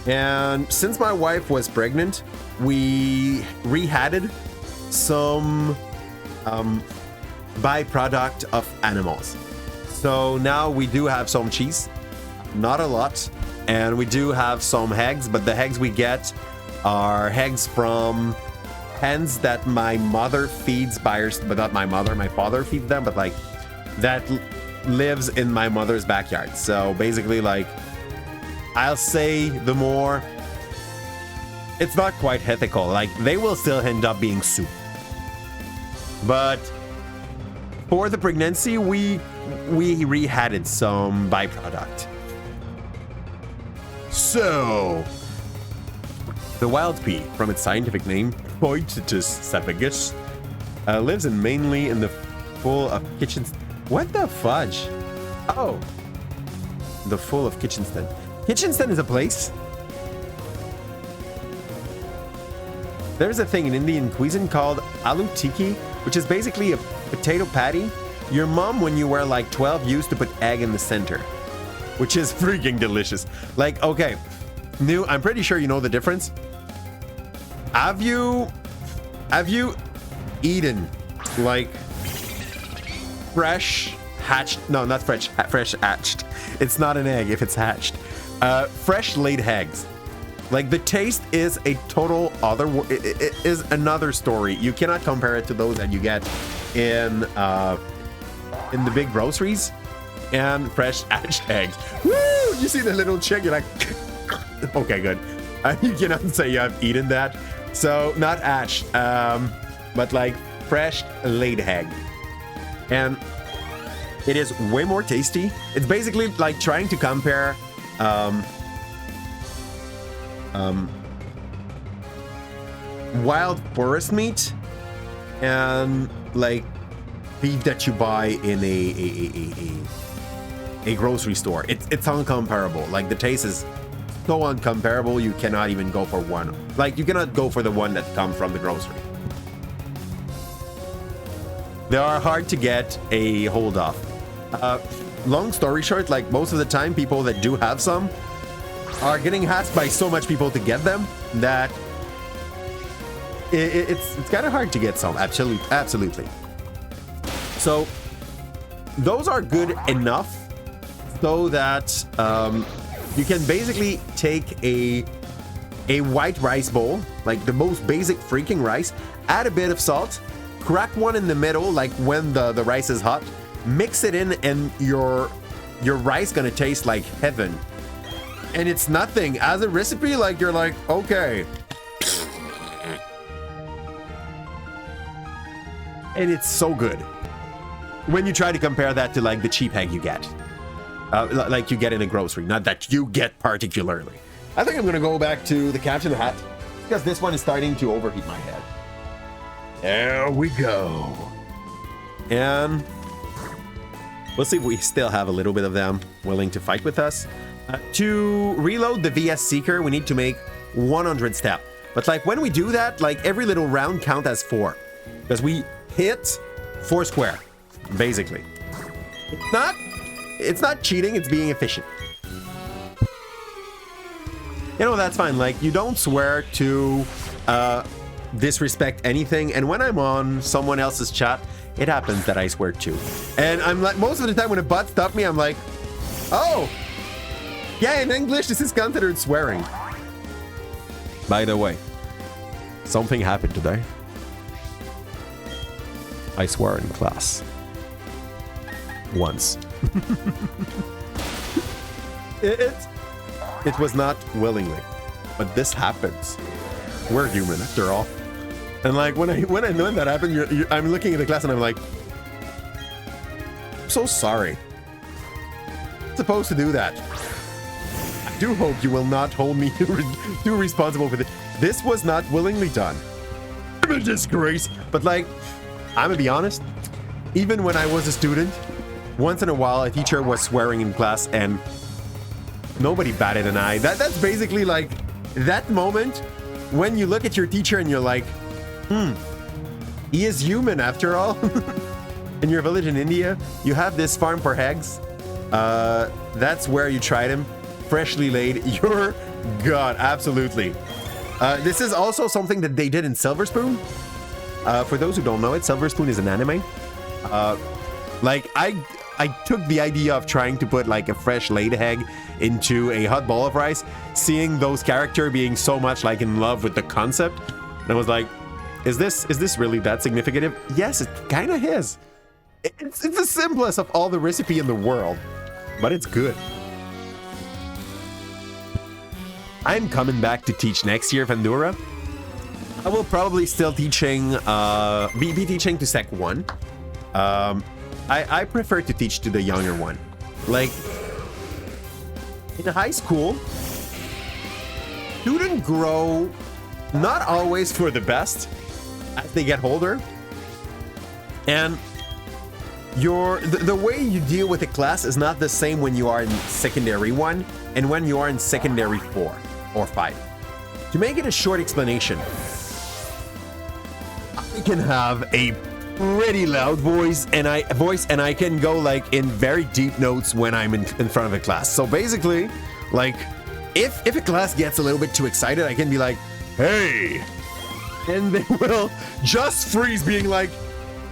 And since my wife was pregnant, we rehadded some byproduct of animals. So now we do have some cheese, not a lot, and we do have some eggs, but the eggs we get are eggs from hens that my mother feeds but not my mother, my father feeds them, but like that lives in my mother's backyard. So basically, like, I'll say the more, it's not quite ethical, like they will still end up being soup. But for the pregnancy, we rehadded some byproduct. So the wild pea, from its scientific name, Poitou sapiegus, lives mainly in the full of kitchen. What the fudge? Oh, the full of Kitchenston. Kitchenston is a place. There's a thing in Indian cuisine called aloo tikki, which is basically a potato patty. Your mom, when you were like 12, used to put egg in the center, which is freaking delicious. Like, okay, New, I'm pretty sure you know the difference. Have you eaten like fresh hatched? No, not fresh hatched. It's not an egg if it's hatched. Fresh laid eggs. Like the taste is a total other. It is another story. You cannot compare it to those that you get in the big groceries. And fresh hatched eggs. Woo! You see the little chick? You're like, okay, good. You cannot say you have eaten that. So not hatched, but like fresh laid egg, and it is way more tasty. It's basically like trying to compare wild forest meat and like beef that you buy in a grocery store. It's uncomparable. Like the taste is so uncomparable, you cannot even go for one. Like you cannot go for the one that comes from the grocery. They are hard to get a hold of. Long story short, like most of the time, people that do have some are getting hacked by so much people to get them that it's kind of hard to get some. Absolutely. So those are good enough so that you can basically take a white rice bowl, like the most basic freaking rice, add a bit of salt, crack one in the middle, like when the rice is hot, mix it in, and your rice gonna taste like heaven. And it's nothing. As a recipe, like you're like, okay. And it's so good. When you try to compare that to like the cheap egg you get. Like you get in a grocery, not that you get particularly. I think I'm gonna go back to the captain hat because this one is starting to overheat my head. There we go. And we'll see if we still have a little bit of them willing to fight with us. To reload the VS Seeker, we need to make 100 step. But like when we do that, like every little round count as 4. Because we hit 4 square, basically. It's not cheating, it's being efficient. You know, that's fine. Like, you don't swear to disrespect anything. And when I'm on someone else's chat, it happens that I swear too. And I'm like, most of the time when a bot stops me, I'm like, oh, yeah, in English, this is considered swearing. By the way, something happened today. I swore in class. Once. It was not willingly, but this happens. We're human after all. And like when that happened, I'm looking at the class and I'm like, I'm so sorry. I'm supposed to do that. I do hope you will not hold me too responsible for it. This was not willingly done. I'm a disgrace. But like, I'm gonna be honest. Even when I was a student, once in a while a teacher was swearing in class and nobody batted an eye. That's basically like that moment when you look at your teacher and you're like, he is human after all. In your village in India, you have this farm for eggs. That's where you tried him. Freshly laid. You're God, absolutely. This is also something that they did in Silver Spoon. For those who don't know it, Silver Spoon is an anime. Like I took the idea of trying to put like a fresh laid egg into a hot bowl of rice, seeing those characters being so much like in love with the concept, and I was like, is this really that significant? Yes, it kind of is. It's the simplest of all the recipe in the world, but it's good. I'm coming back to teach next year, Vandura. I will probably still teaching, be teaching to Sec 1. I prefer to teach to the younger one. Like, in high school, students grow not always for the best as they get older. And the way you deal with a class is not the same when you are in secondary 1 and when you are in secondary 4 or 5. To make it a short explanation, I can have a pretty loud voice and I can go like in very deep notes when I'm in front of a class. So basically, like if a class gets a little bit too excited, I can be like, hey, and they will just freeze, being like,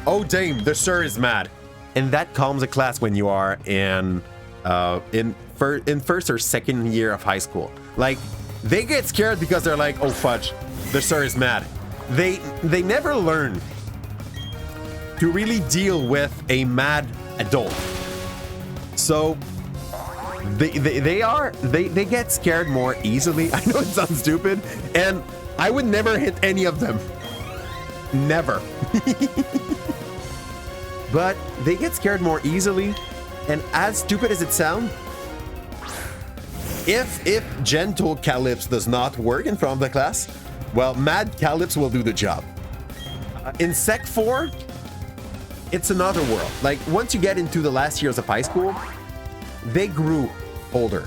oh damn, the sir is mad. And that calms a class when you are in first or second year of high school. Like, they get scared because they're like, oh fudge, the sir is mad. They never learn to really deal with a mad adult. So they get scared more easily. I know it sounds stupid, and I would never hit any of them. Never. But they get scared more easily, and as stupid as it sounds, if gentle Calypso does not work in front of the class, well, mad Calypso will do the job. In Sec 4, it's another world. Like, once you get into the last years of high school, they grew older.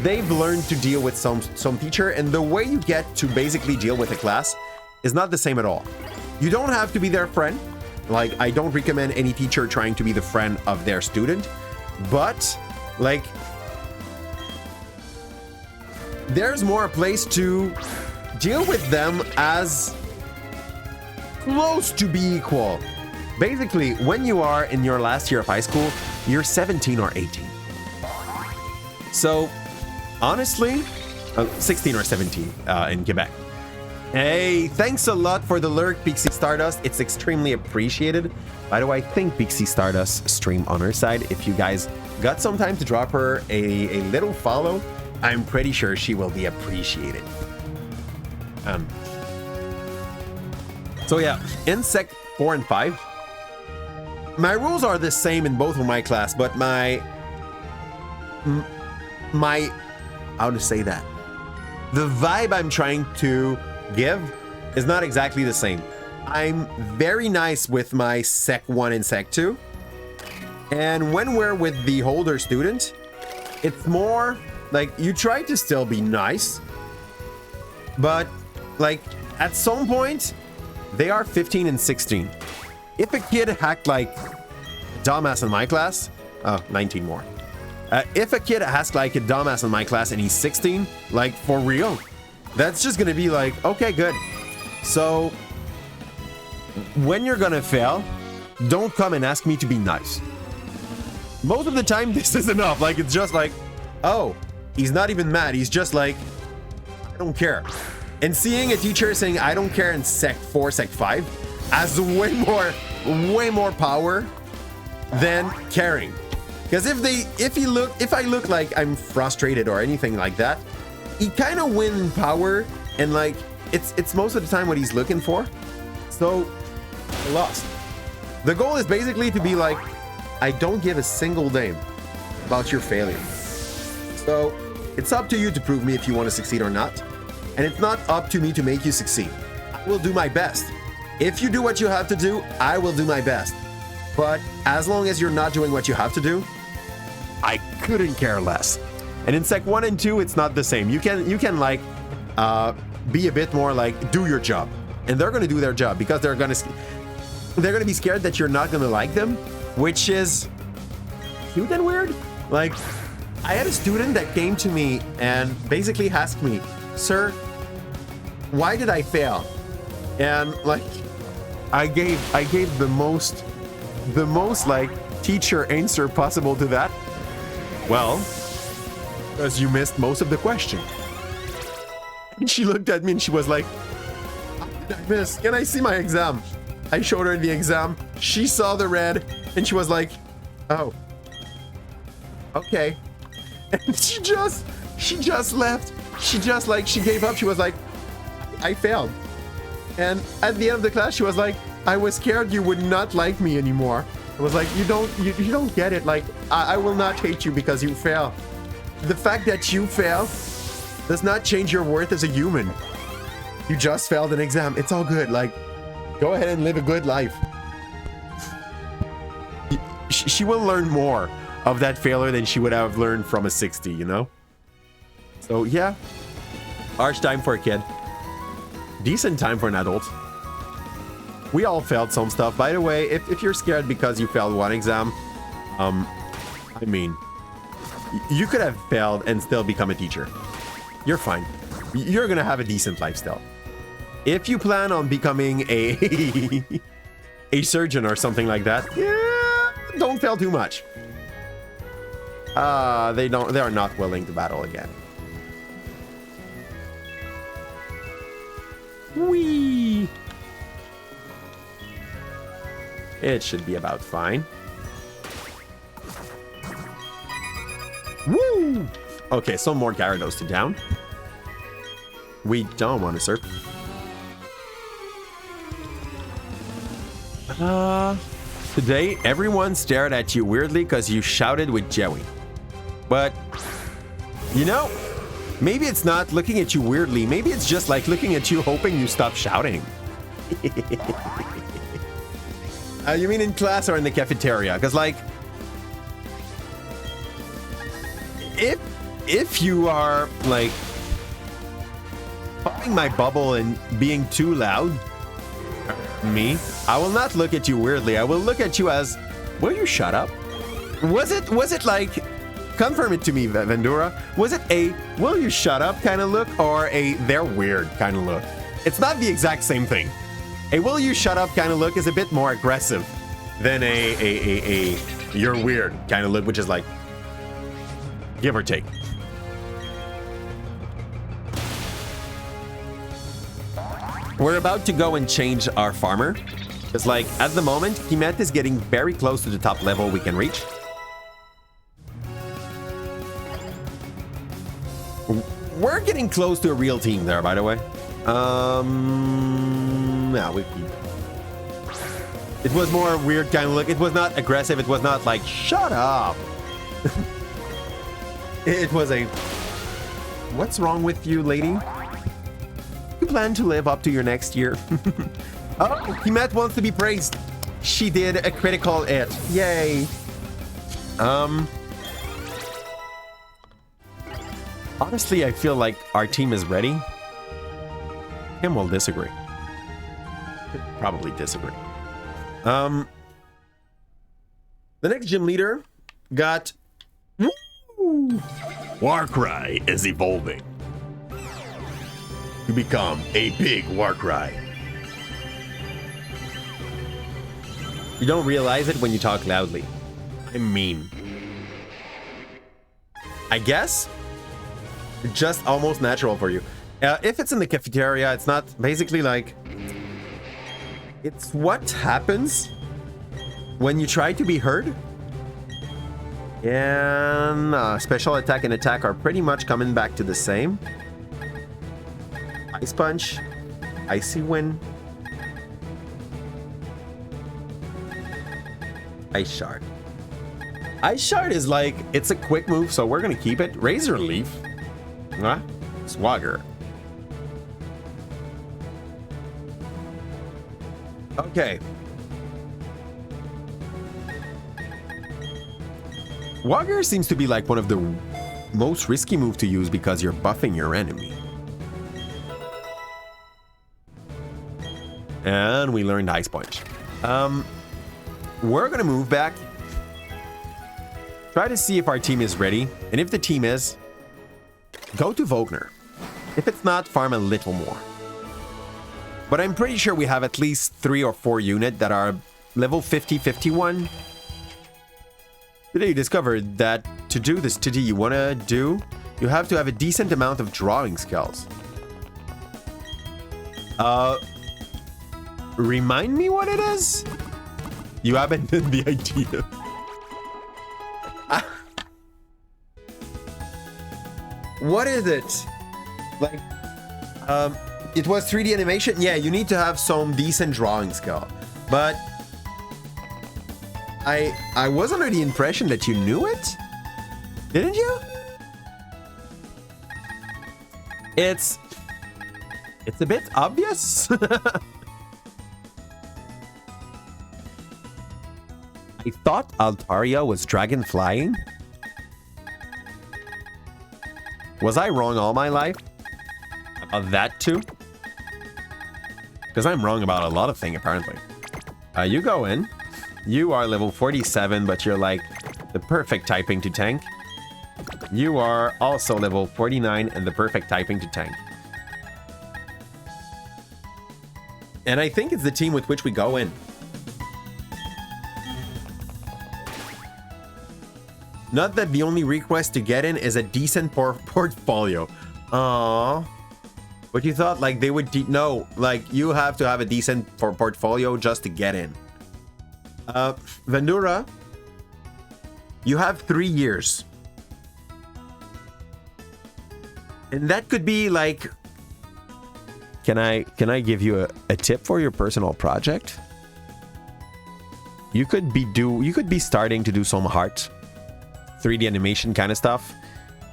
They've learned to deal with some teacher, and the way you get to basically deal with a class is not the same at all. You don't have to be their friend. You don't have to be their teacher. You just have to be their teacher. And the way you get to basically deal with a class is not the same at all. You don't have to be their friend. Like, I don't recommend any teacher trying to be the friend of their student, but like, there's more a place to deal with them as close to be equal. Basically, when you are in your last year of high school, you're 17 or 18. So, honestly, 16 or 17 in Quebec. Hey, thanks a lot for the lurk, Pixie Stardust. It's extremely appreciated. By the way, I think Pixie Stardust stream on her side. If you guys got some time to drop her a little follow, I'm pretty sure she will be appreciated. So yeah, in Sec 4 and 5, my rules are the same in both of my class, but my how to say that? The vibe I'm trying to give is not exactly the same. I'm very nice with my Sec 1 and Sec 2. And when we're with the older student, it's more like you try to still be nice, but like at some point, they are 15 and 16. If a kid hacked like dumbass in my class, 19 more. If a kid has like a dumbass in my class and he's 16, like for real, that's just gonna be like, okay, good. So when you're gonna fail, don't come and ask me to be nice. Most of the time, this is enough. Like, it's just like, oh, he's not even mad. He's just like, I don't care. And seeing a teacher saying, I don't care in Sec 4, Sec 5 has way more power than caring. Because if I look like I'm frustrated or anything like that, he kind of win power, and like it's most of the time what he's looking for. So I lost. The goal is basically to be like, I don't give a single damn about your failure. So it's up to you to prove me if you want to succeed or not. And it's not up to me to make you succeed. I will do my best. If you do what you have to do, I will do my best. But as long as you're not doing what you have to do, I couldn't care less. And in Sec 1 and 2, it's not the same. You can like be a bit more like, do your job. And they're gonna do their job because they're gonna be scared that you're not gonna like them, which is cute and weird. Like, I had a student that came to me and basically asked me, sir, why did I fail? And like, I gave the most like teacher answer possible to that. Well, because you missed most of the question. And she looked at me and she was like, how did I miss? Can I see my exam? I showed her the exam. She saw the red and she was like, oh, okay. And she just left. She gave up. She was like, I failed. And at the end of the class, she was like, I was scared you would not like me anymore. I was like, you don't get it. Like, I will not hate you because you fail. The fact that you fail does not change your worth as a human. You just failed an exam. It's all good. Like, go ahead and live a good life. She will learn more of that failure than she would have learned from a 60, you know? So yeah, harsh time for a kid. Decent time for an adult. We all failed some stuff. By the way, if you're scared because you failed one exam, I mean, you could have failed and still become a teacher. You're fine. You're gonna have a decent lifestyle. If you plan on becoming a surgeon or something like that, yeah, don't fail too much. They are not willing to battle again. Whee! It should be about fine. Woo! Okay, some more Gyarados to down. We don't want to surf. Today, everyone stared at you weirdly because you shouted with Joey. But, you know, maybe it's not looking at you weirdly. Maybe it's just like looking at you hoping you stop shouting. You mean in class or in the cafeteria? Because, like, if you are, like, popping my bubble and being too loud, me, I will not look at you weirdly. I will look at you as, will you shut up? Was it like, confirm it to me, Vendura. Was it a, will you shut up kind of look, or a, they're weird kind of look? It's not the exact same thing. A will you shut up kind of look is a bit more aggressive than a you're weird kind of look, which is like, give or take. We're about to go and change our farmer. It's like, at the moment, Kimet is getting very close to the top level we can reach. We're getting close to a real team there, by the way. Yeah, it was more weird kind of look. It was not aggressive. It was not like, shut up. It was a, what's wrong with you, lady? You plan to live up to your next year? Oh, Kimet wants to be praised. She did a critical hit. Yay. Honestly, I feel like our team is ready. Kim will disagree. Probably disagree. The next gym leader got... Woo! Warcry is evolving to become a big Warcry. You don't realize it when you talk loudly. I mean, I guess just almost natural for you. If it's in the cafeteria, it's not basically like, it's what happens when you try to be heard. And special attack and attack are pretty much coming back to the same. Ice punch, icy wind, ice shard. Ice shard is like, it's a quick move, so we're gonna keep it. Razor leaf, swagger. Okay. Swagger seems to be like one of the most risky moves to use because you're buffing your enemy. And we learned Ice Punch. We're gonna move back. Try to see if our team is ready. And if the team is, go to Volkner. If it's not, farm a little more. But I'm pretty sure we have at least 3 or 4 units that are level 50, 51. Today you discovered that to do this today you want to do, you have to have a decent amount of drawing skills. Remind me what it is? You abandoned the idea. What is it? Like, it was 3D animation? Yeah, you need to have some decent drawing skill. But I was under the impression that you knew it? Didn't you? It's a bit obvious. I thought Altaria was dragon flying. Was I wrong all my life? About that too? Because I'm wrong about a lot of things apparently. You go in. You are level 47, but you're like the perfect typing to tank. You are also level 49 and the perfect typing to tank. And I think it's the team with which we go in. Not that the only request to get in is a decent portfolio. Aww. But you thought like they would... No, like you have to have a decent portfolio just to get in. Vendura, you have 3 years. And that could be like... Can I give you a tip for your personal project? You could be starting to do some heart 3D animation kind of stuff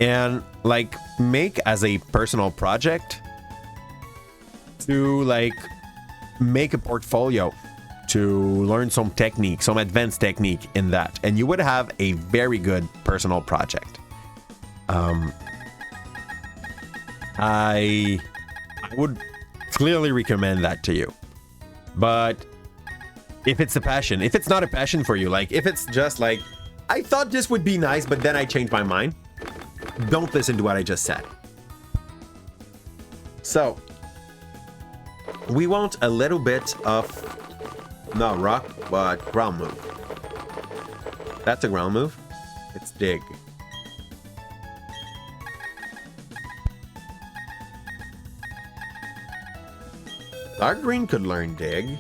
and like make as a personal project to like make a portfolio to learn some technique, some advanced technique in that, and you would have a very good personal project. I would clearly recommend that to you. But if it's a passion, if it's not a passion for you, like if it's just like, I thought this would be nice, but then I changed my mind, don't listen to what I just said. So we want a little bit of, not rock, but ground move. That's a ground move. It's dig. Dark green could learn dig.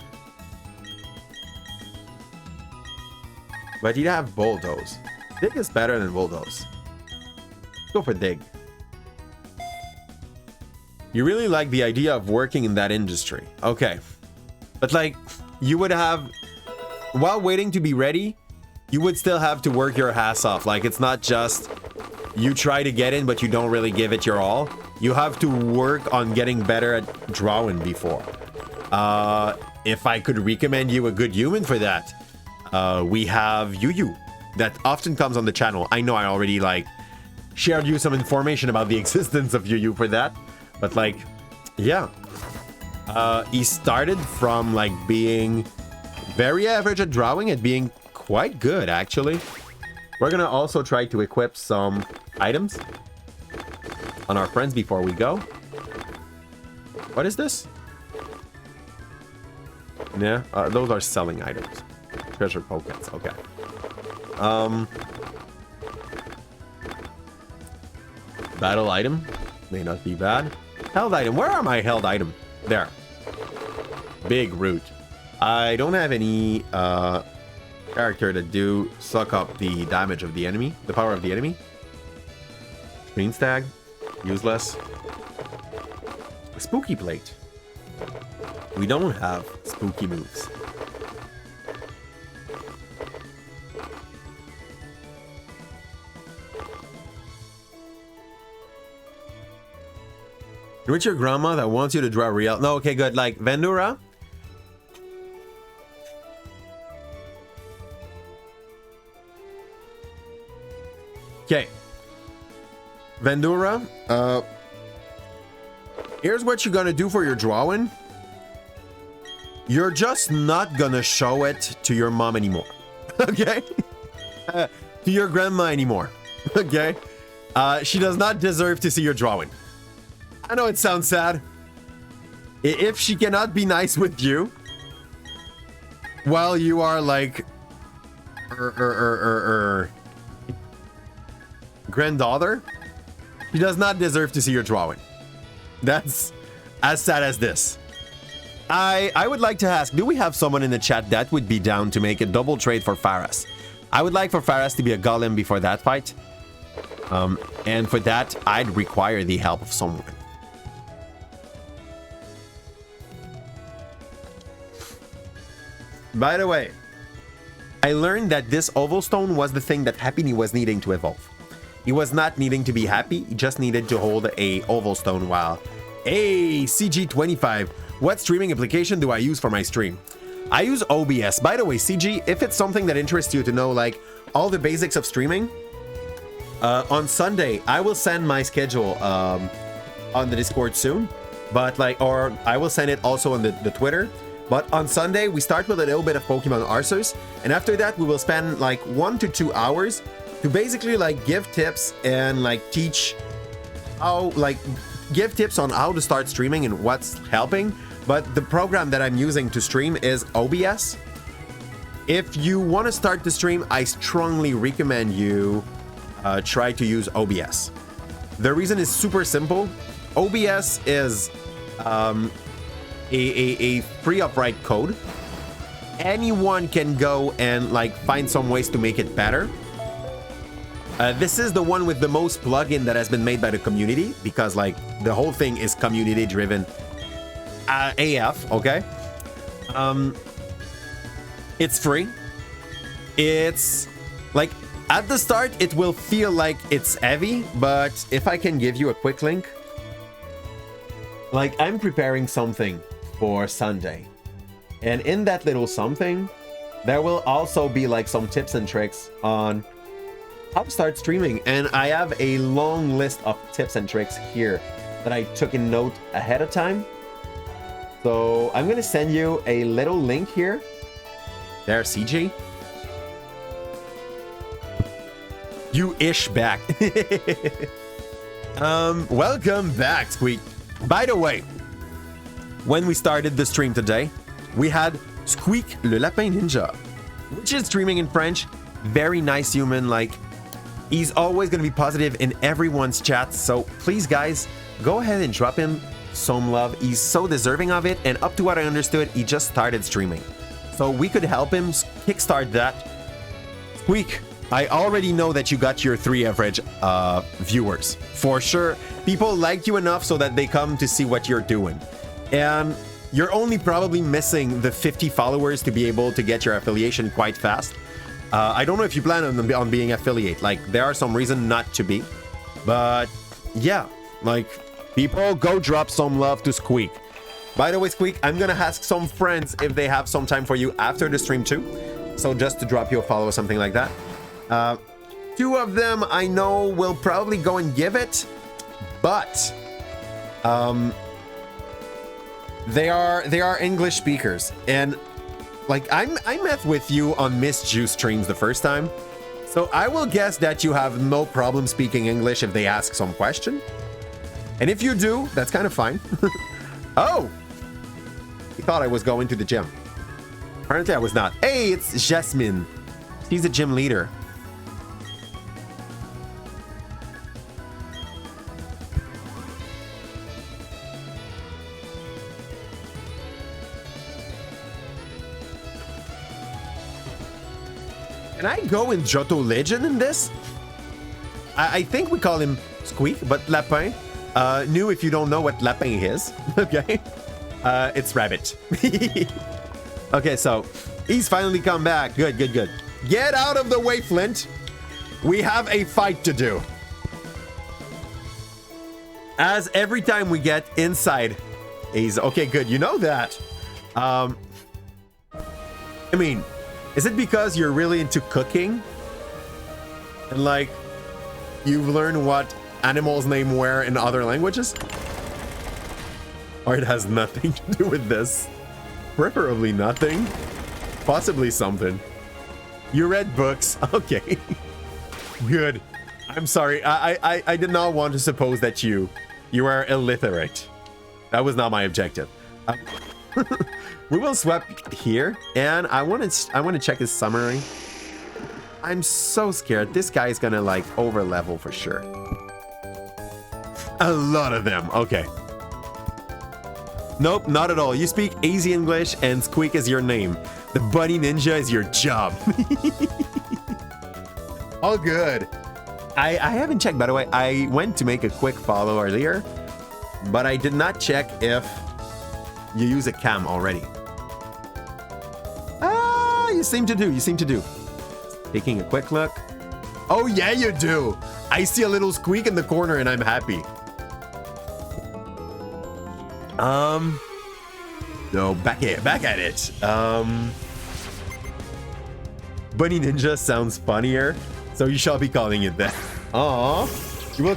But you'd have bulldoze. Dig is better than bulldoze. Go for dig. You really like the idea of working in that industry. Okay. But like, you would have, while waiting to be ready, you would still have to work your ass off. Like, it's not just you try to get in, but you don't really give it your all. You have to work on getting better at drawing before. If I could recommend you a good human for that, we have Yu that often comes on the channel. I know I already like shared you some information about the existence of Yu for that, but like, yeah, he started from like being very average at drawing and being quite good actually. We're gonna also try to equip some items on our friends before we go. What is this? Yeah, those are selling items. Treasure pockets, okay. Battle item, may not be bad. Held item, where are my held item? There. Big root. I don't have any character that do suck up the damage of the enemy, the power of the enemy. Green stag, useless. Spooky plate. We don't have spooky moves. With your grandma that wants you to draw real. No, okay, good. Like Vendura. Okay. Vendura. Here's what you're gonna do for your drawing. You're just not gonna show it to your mom anymore. Okay? To your grandma anymore. Okay? She does not deserve to see your drawing. I know it sounds sad. If she cannot be nice with you while you are like granddaughter, she does not deserve to see your drawing. That's as sad as this. I would like to ask, do we have someone in the chat that would be down to make a double trade for Faras? I would like for Faras to be a golem before that fight. And for that, I'd require the help of someone. By the way, I learned that this oval stone was the thing that Happy was needing to evolve. He was not needing to be happy, he just needed to hold a oval stone while... Hey, CG25, what streaming application do I use for my stream? I use OBS. By the way, CG, if it's something that interests you to know, like, all the basics of streaming, on Sunday, I will send my schedule on the Discord soon, but like, or I will send it also on the Twitter. But on Sunday, we start with a little bit of Pokemon Arceus, and after that, we will spend like 1 to 2 hours to basically like give tips and like teach how, like, give tips on how to start streaming and what's helping. But the program that I'm using to stream is OBS. If you want to start the stream, I strongly recommend you try to use OBS. The reason is super simple. OBS is a free upright code. Anyone can go and like find some ways to make it better. This is the one with the most plugin that has been made by the community, because like the whole thing is community driven AF, okay? It's free. It's like at the start it will feel like it's heavy, but if I can give you a quick link, like I'm preparing something for Sunday, and in that little something there will also be like some tips and tricks on how to start streaming, and I have a long list of tips and tricks here that I took in note ahead of time. So I'm gonna send you a little link here. There, CJ. You ish back. Welcome back, Squeak. By the way, when we started the stream today, we had Squeak le Lapin Ninja, which is streaming in French. Very nice human. Like, he's always going to be positive in everyone's chat. So please, guys, go ahead and drop him some love. He's so deserving of it. And up to what I understood, he just started streaming. So we could help him kickstart that. Squeak, I already know that you got your 3 average viewers. For sure. People like you enough so that they come to see what you're doing. And you're only probably missing the 50 followers to be able to get your affiliation quite fast. I don't know if you plan on being affiliate. Like, there are some reason not to be. But yeah, like, people go drop some love to Squeak. By the way, Squeak, I'm gonna ask some friends if they have some time for you after the stream too. So just to drop you a follow or something like that. 2 of them I know will probably go and give it, but they are English speakers, and like I met with you on Miss Juice streams the first time, so I will guess that you have no problem speaking English if they ask some question, and if you do, that's kind of fine. Oh, he thought I was going to the gym. Apparently I was not. Hey, it's Jasmine. She's a gym leader. Can I go in Johto Legend in this? I think we call him Squeak, but Lapin. New if you don't know what Lapin is. Okay. It's Rabbit. Okay, so he's finally come back. Good, good, good. Get out of the way, Flint. We have a fight to do. As every time we get inside, he's okay, good. You know that. I mean, is it because you're really into cooking? And like, you've learned what animals name where in other languages? Or it has nothing to do with this? Preferably nothing. Possibly something. You read books. Okay. Good. I'm sorry. I did not want to suppose that you are illiterate. That was not my objective. We will swap here, and I want to check his summary. I'm so scared. This guy is gonna like over level for sure. A lot of them. Okay. Nope, not at all. You speak easy English, and Squeak is your name. The Bunny Ninja is your job. All good. I haven't checked, by the way. I went to make a quick follow earlier, but I did not check if you use a cam already. You seem to do. You seem to do. Taking a quick look. Oh, yeah, you do. I see a little Squeak in the corner, and I'm happy. No, back at it. Bunny Ninja sounds funnier, so you shall be calling it that. Aww. You will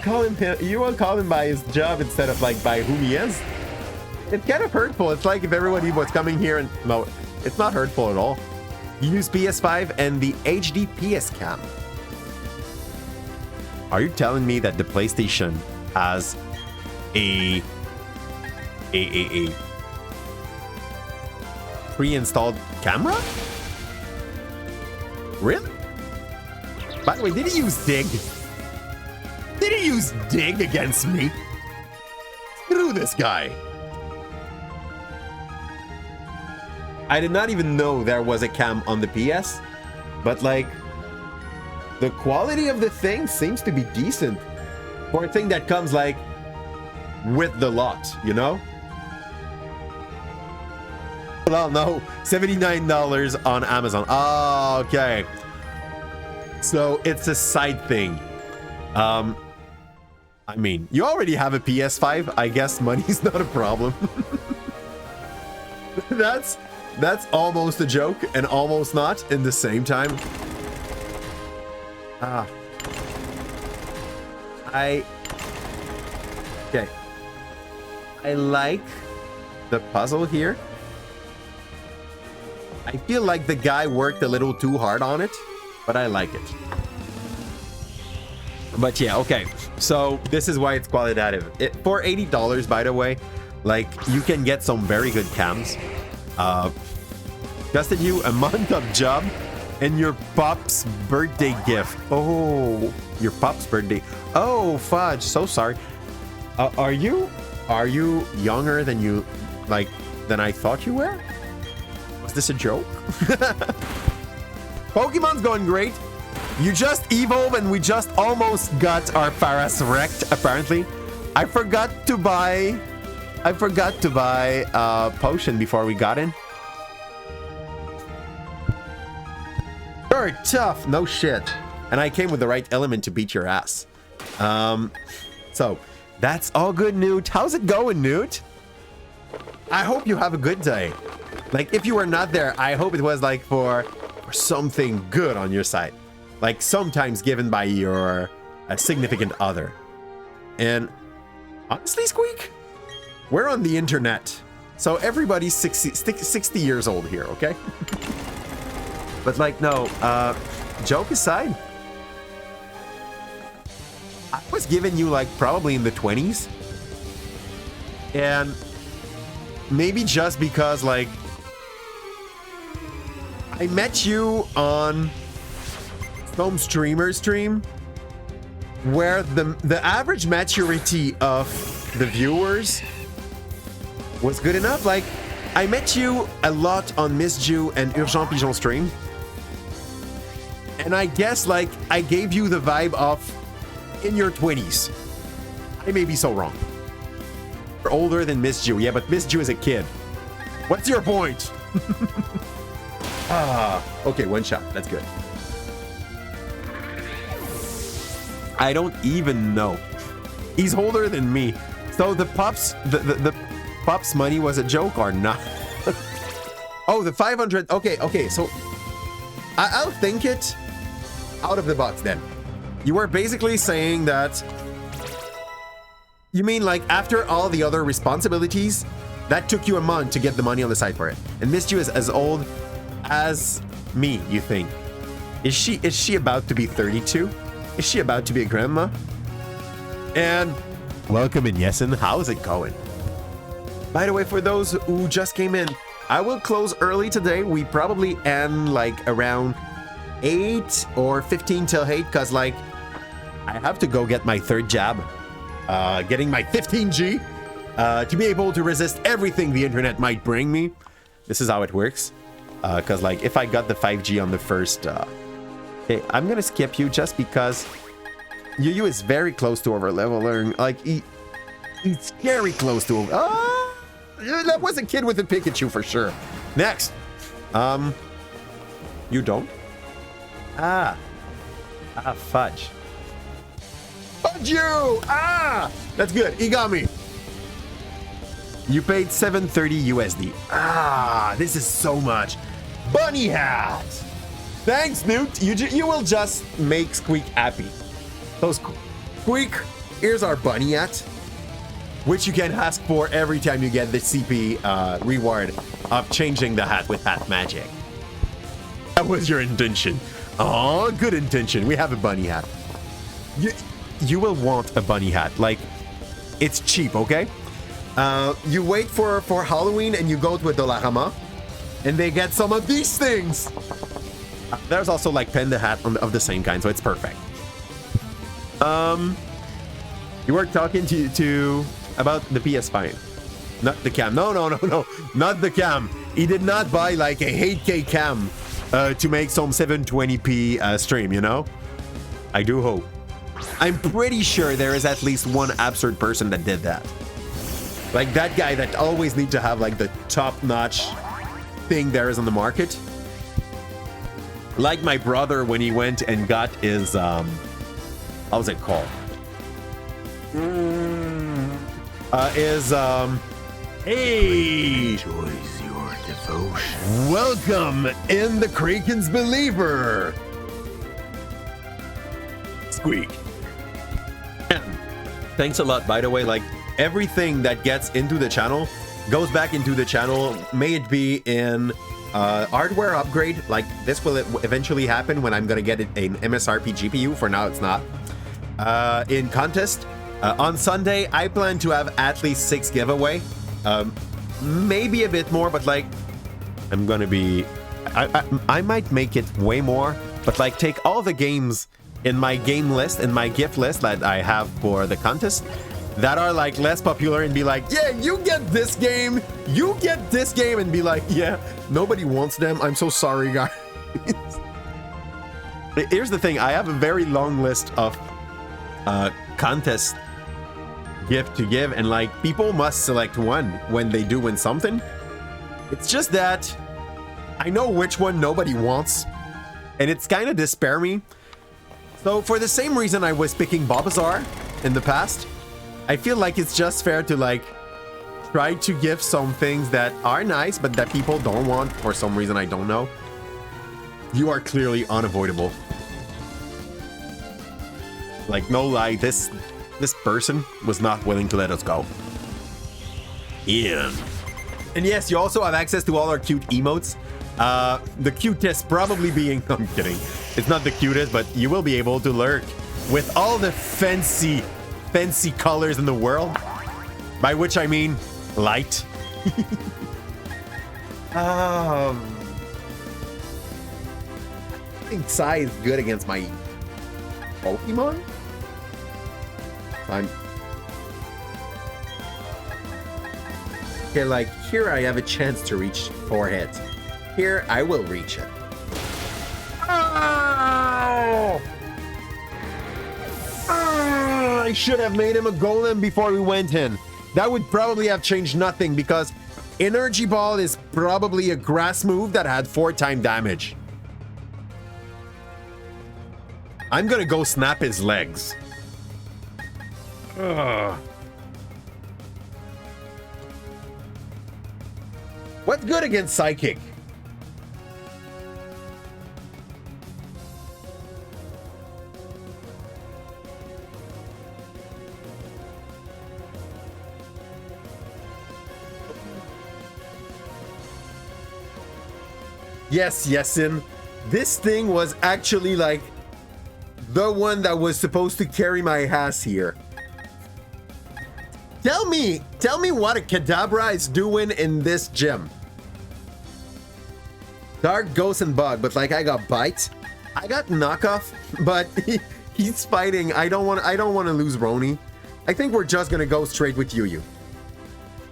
call him by his job instead of like by who he is. It's kind of hurtful. It's like if everybody was coming here and no, it's not hurtful at all. You use PS5 and the HD PS Cam. Are you telling me that the PlayStation has a pre-installed camera? Really? By the way, did he use Dig? Did he use Dig against me? Screw this guy. I did not even know there was a cam on the PS, but like, the quality of the thing seems to be decent for a thing that comes like with the lot, you know? Well, no, $79 on Amazon. Oh, okay. So it's a side thing. I mean, you already have a PS5. I guess money's not a problem. That's almost a joke and almost not in the same time. Okay. I like the puzzle here. I feel like the guy worked a little too hard on it, but I like it. But yeah, okay. So this is why it's qualitative. For $80, by the way, like you can get some very good cams. Costed you a month of job and your pop's birthday gift. Oh, your pop's birthday. Oh, fudge. So sorry. Are you younger than than I thought you were? Was this a joke? Pokemon's going great. You just evolved and we just almost got our Paras wrecked, apparently. I forgot to buy a potion before we got in. You're tough, no shit. And I came with the right element to beat your ass. So that's all good, Newt. How's it going, Newt? I hope you have a good day. Like, if you were not there, I hope it was like for something good on your side. Like sometimes given by your significant other. And honestly, Squeak, we're on the internet. So everybody's 60 years old here, okay? But like, no, joke aside, I was giving you like probably in the 20s. And maybe just because like I met you on some streamer stream where the average maturity of the viewers was good enough. Like I met you a lot on Miss Jew and Urgent Pigeon stream. And I guess like I gave you the vibe of in your 20s. I may be so wrong. You're older than Miss Jew. Yeah, but Miss Jew is a kid. What's your point? Okay, one shot. That's good. I don't even know. He's older than me. So the Pops money was a joke or not? Oh, the 500. Okay. So I'll think it out of the box then. You were basically saying that you mean like after all the other responsibilities, that took you a month to get the money on the side for it. And Miss Jew is as old as me, you think? Is she about to be 32? Is she about to be a grandma? And welcome in Yessen. How's it going? By the way, for those who just came in, I will close early today. We probably end like around 8 or 15 till 8 because like I have to go get my third jab. Getting my 15G to be able to resist everything the internet might bring me. This is how it works. Because like if I got the 5G on the first... Okay, I'm gonna skip you just because Yu is very close to overleveling. Like he's very close to that was a kid with a Pikachu for sure. Next. You don't? Fudge. Fudge you! That's good. He got me. You paid $730 USD. This is so much. Bunny hat. Thanks, Newt. You will just make Squeak happy. So Squeak, here's our bunny hat, which you can ask for every time you get the CP reward of changing the hat with hat magic. That was your intention. Oh, good intention. We have a bunny hat. You will want a bunny hat. Like, it's cheap, okay? You wait for Halloween and you go to a Dollarama and they get some of these things. There's also like panda hat of the same kind, so it's perfect. You were talking to about the PS5, not the cam. No, not the cam. He did not buy like a 8K cam to make some 720p stream, you know? I do hope. I'm pretty sure there is at least one absurd person that did that. Like that guy that always need to have like the top-notch thing there is on the market. Like my brother when he went and got his how's it called? Hey! Enjoys your devotion. Welcome in the Kraken's Believer. Squeak. Thanks a lot, by the way. Like everything that gets into the channel goes back into the channel, may it be in hardware upgrade, like this will eventually happen when I'm gonna get an MSRP GPU. For now, it's not. In contest, on Sunday, I plan to have at least 6 giveaway. Maybe a bit more, but like, I'm gonna be... I might make it way more, but like take all the games in my game list, in my gift list that I have for the contest that are like less popular and be like, yeah, you get this game, you get this game, and be like, yeah, nobody wants them. I'm so sorry, guys. Here's the thing, I have a very long list of contest gift to give, and like people must select one when they do win something. It's just that I know which one nobody wants, and it's kind of despair me. So for the same reason I was picking Babazar in the past, I feel like it's just fair to like try to give some things that are nice but that people don't want for some reason I don't know. You are clearly unavoidable. Like, no lie, this person was not willing to let us go. Ian. And yes, you also have access to all our cute emotes. The cutest probably being... I'm kidding. It's not the cutest, but you will be able to lurk with all the fancy colors in the world. By which I mean light. I think Psy is good against my Pokemon. Okay, like here I have a chance to reach 4 hits. Here I will reach it. Oh! Oh! I should have made him a golem before we went in. That would probably have changed nothing because Energy Ball is probably a grass move that had 4-time damage. I'm gonna go snap his legs. Ugh. What's good against Psychic? Yes, Yesin. This thing was actually like the one that was supposed to carry my ass here. Tell me what a Kadabra is doing in this gym. Dark, Ghost, and Bug, but like I got Bite, I got Knockoff, but he's fighting. I don't want to lose Roni. I think we're just gonna go straight with Yu.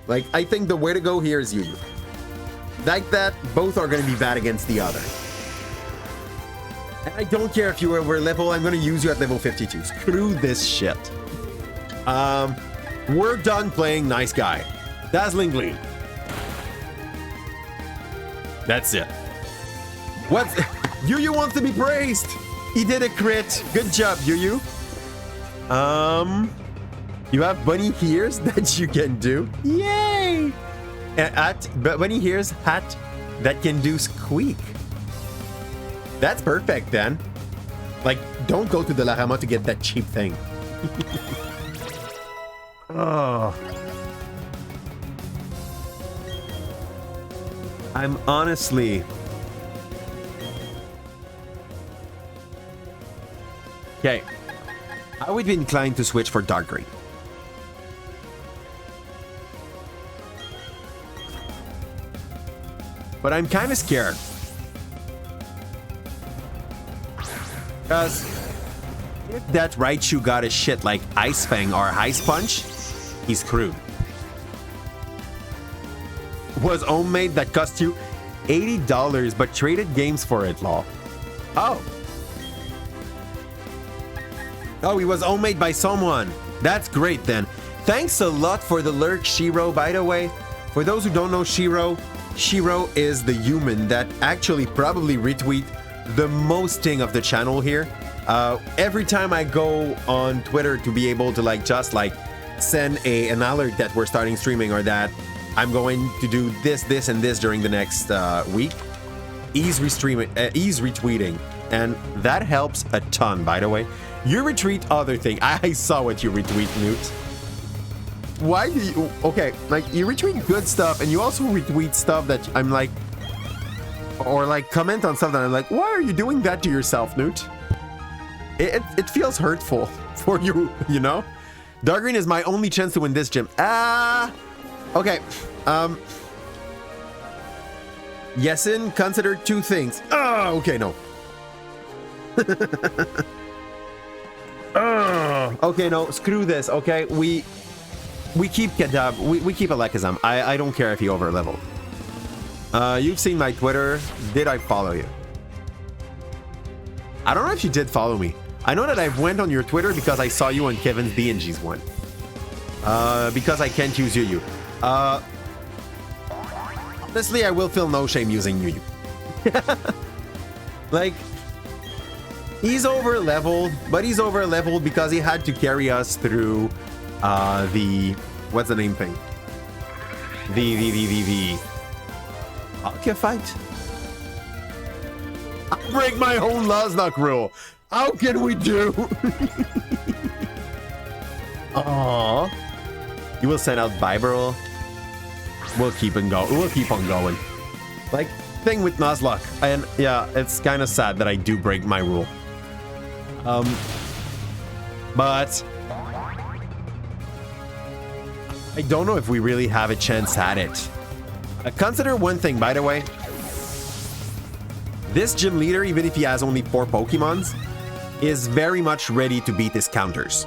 Like I think the way to go here is Yu. Like that, both are gonna be bad against the other. And I don't care if you were level. I'm gonna use you at level 52. Screw this shit. We're done playing nice guy. Dazzling Gleam. That's it. What? Yu wants to be praised. He did a crit. Good job, Yu. You have bunny ears that you can do. Yay! But bunny ears hat that can do squeak. That's perfect then. Like, don't go to the Larama to get that cheap thing. Oh. I'm honestly... Okay. I would be inclined to switch for Dark Green. But I'm kind of scared. Because if that Raichu got a shit like Ice Fang or Ice Punch, he's screwed. Was homemade that cost you $80 but traded games for it, lol. Oh. Oh, he was homemade by someone. That's great then. Thanks a lot for the lurk, Shiro, by the way. For those who don't know Shiro is the human that actually probably retweet the most thing of the channel here. Every time I go on Twitter to be able to like just like send an alert that we're starting streaming or that I'm going to do this, this, and this during the next week, he's retweeting, and that helps a ton, by the way. You retweet other thing. I saw what you retweet, Newt. why do you... Okay, like, you retweet good stuff, and you also retweet stuff that I'm like... Or, like, comment on stuff that I'm like, why are you doing that to yourself, Newt? It feels hurtful for you, you know? Dark green is my only chance to win this gym. Okay. Yesin, consider two things. Oh, okay, no. Okay, no, screw this, okay? We keep Kedab, we keep Alakazam. I don't care if he over leveled. You've seen my Twitter. Did I follow you? I don't know if you did follow me. I know that I went on your Twitter because I saw you on Kevin's BNG's one. Because I can't use Yu. Honestly, I will feel no shame using Yu. Like, he's over leveled, but he's over leveled because he had to carry us through the what's the name thing? The Alka fight. I'll break my own Nuzlocke rule. How can we do? Aww. You will send out Bibarel. We'll keep on going. We'll keep on going. Like, thing with Nuzlocke. And yeah, it's kind of sad that I do break my rule. But I don't know if we really have a chance at it. Consider one thing, by the way. This gym leader, even if he has only 4 Pokemons, is very much ready to beat his counters.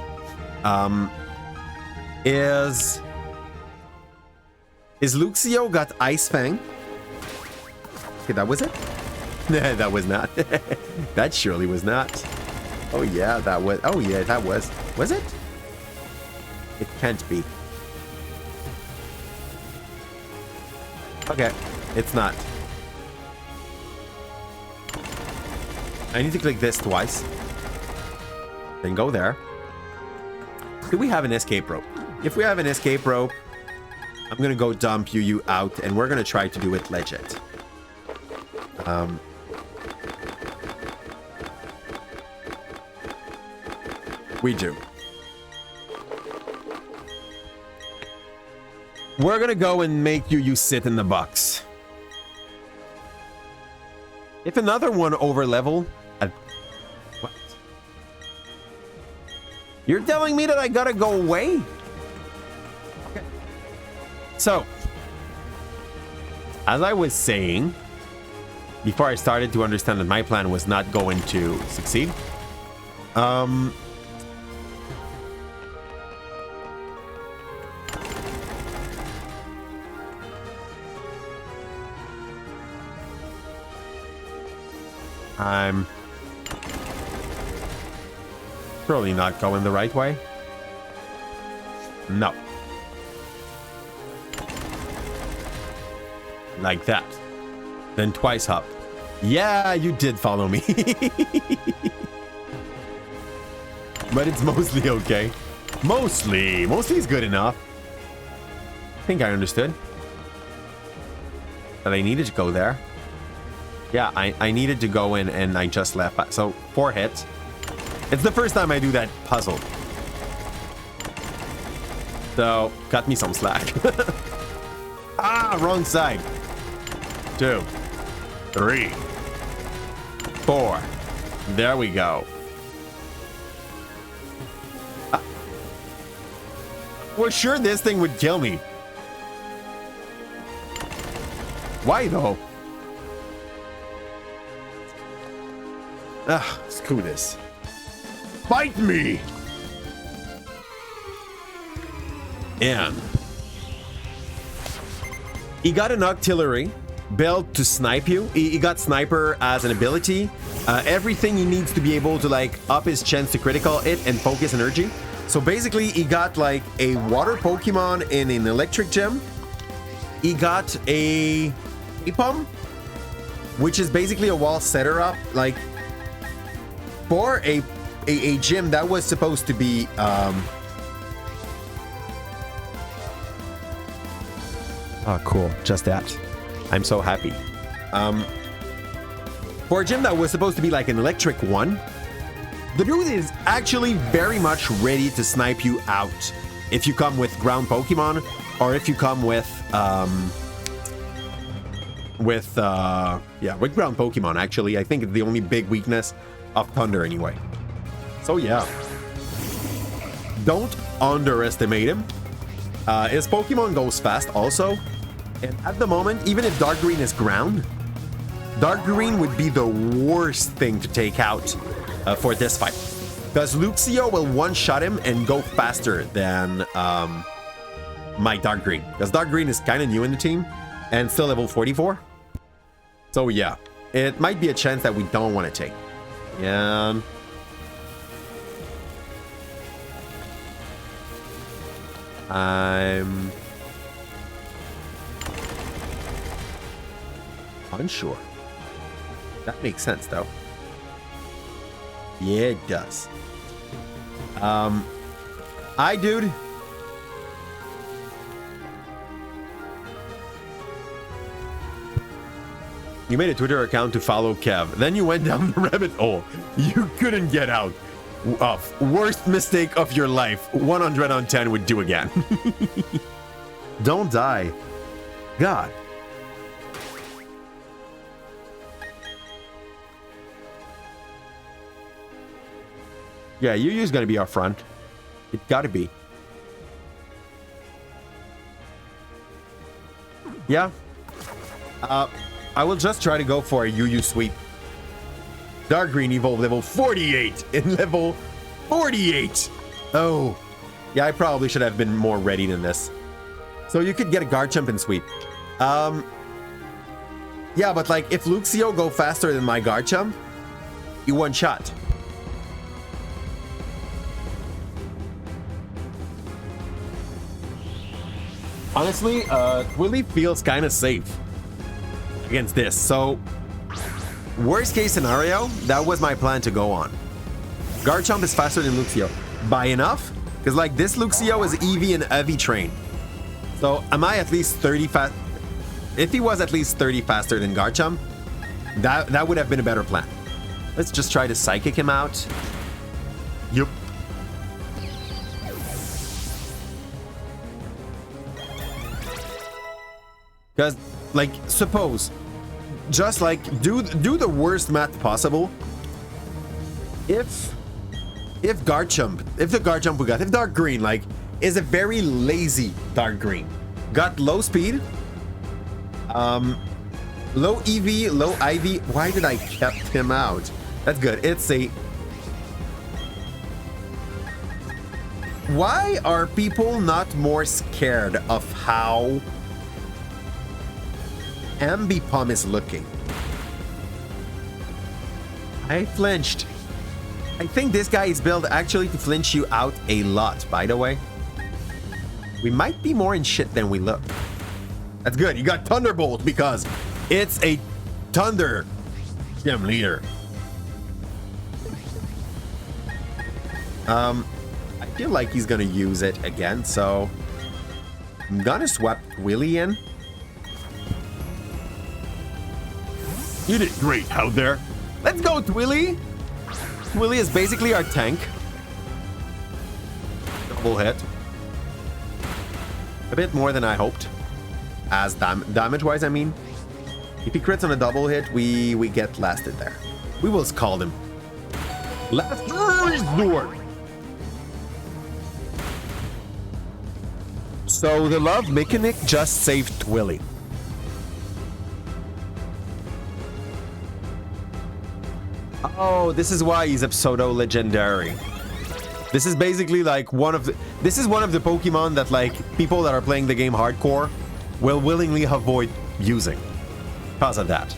Is Luxio got Ice Fang? Okay, that was it? That was not. That surely was not. Oh yeah, that was. Oh yeah, that was. Was it? It can't be. Okay, it's not. I need to click this twice. Then go there. Do we have an escape rope? If we have an escape rope, I'm gonna go dump Yu out, and we're gonna try to do it legit. We do. We're gonna go and make Yu sit in the box. If another one over level, what? You're telling me that I gotta go away? Okay. So, as I was saying, before I started to understand that my plan was not going to succeed, I'm probably not going the right way. No. Like that. Then twice hop. Yeah, you did follow me. But it's mostly okay. Mostly is good enough. I think I understood that I needed to go there. Yeah, I needed to go in and I just left. So 4 hits. It's the first time I do that puzzle. So cut me some slack. Ah, wrong side. 2, 3, 4. There we go. We're sure this thing would kill me. Why though? Ah, screw this. Bite me! And he got an artillery belt to snipe you. He got sniper as an ability. Everything he needs to be able to like up his chance to critical it and focus energy. So basically he got like a water Pokemon in an electric gym. He got a pump, which is basically a wall setter up, like for a gym that was supposed to be oh cool, just that. I'm so happy. For a gym that was supposed to be like an electric one, the dude is actually very much ready to snipe you out. if you come with ground Pokemon, or if you come with ground Pokemon. Actually, I think it's the only big weakness of Thunder anyway. So yeah, don't underestimate him. His Pokemon goes fast also, and at the moment, even if Dark Green is ground, Dark Green would be the worst thing to take out for this fight, because Luxio will one-shot him and go faster than my Dark Green, because Dark Green is kind of new in the team and still level 44. So yeah, it might be a chance that we don't want to take. Yeah. I'm unsure. That makes sense though. Yeah, it does. Dude. You made a Twitter account to follow Kev. Then you went down the rabbit hole. You couldn't get out. Worst mistake of your life. 100 on 10 would do again. Don't die. God. Yeah, Yu's gonna be our front. It gotta be. Yeah. I will just try to go for a Yu sweep. Dark Green evolved level 48 in level 48. Oh. Yeah, I probably should have been more ready than this. So you could get a Garchomp and sweep. Yeah, but like if Luxio go faster than my Garchomp, you one shot. Honestly, Willy feels kind of safe against this. So, worst case scenario, that was my plan to go on. Garchomp is faster than Luxio. By enough? Because like this Luxio is EV and heavy train. So, am I at least 30 fast? If he was at least 30 faster than Garchomp, that would have been a better plan. Let's just try to Psychic him out. Yup. Because, like, suppose, just like, do the worst math possible. If the Garchomp we got, if Dark Green, like, is a very lazy Dark Green, got low speed, low EV, low IV, why did I kept him out? That's good. It's a... Why are people not more scared of how Ambipom is looking? I flinched. I think this guy is built actually to flinch you out a lot, by the way. We might be more in shit than we look. That's good. You got Thunderbolt because it's a Thunder Gym leader. I feel like he's gonna use it again, so I'm gonna swap Willy in. You did great out there. Let's go, Twilly. Twilly is basically our tank. Double hit. A bit more than I hoped. As damage-wise, I mean. If he crits on a double hit, we get lasted there. We will scald him. Last resort. So the love mechanic just saved Twilly. Oh, this is why he's a pseudo legendary. This is basically like one of the Pokemon that like people that are playing the game hardcore will willingly avoid using because of that.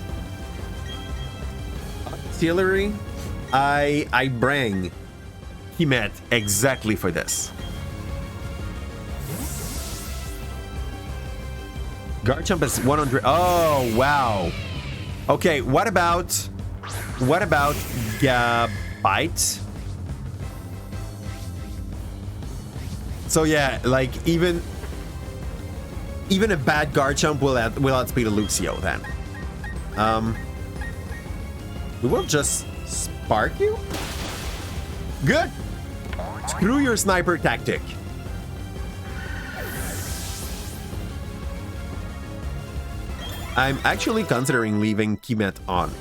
Artillery, I bring he met exactly for this. Garchomp is 100. Oh wow. Okay, what about Gabite? So yeah, like even a bad Garchomp will outspeed a Luxio then. We will just spark you. Good. Screw your sniper tactic. I'm actually considering leaving Kimet on.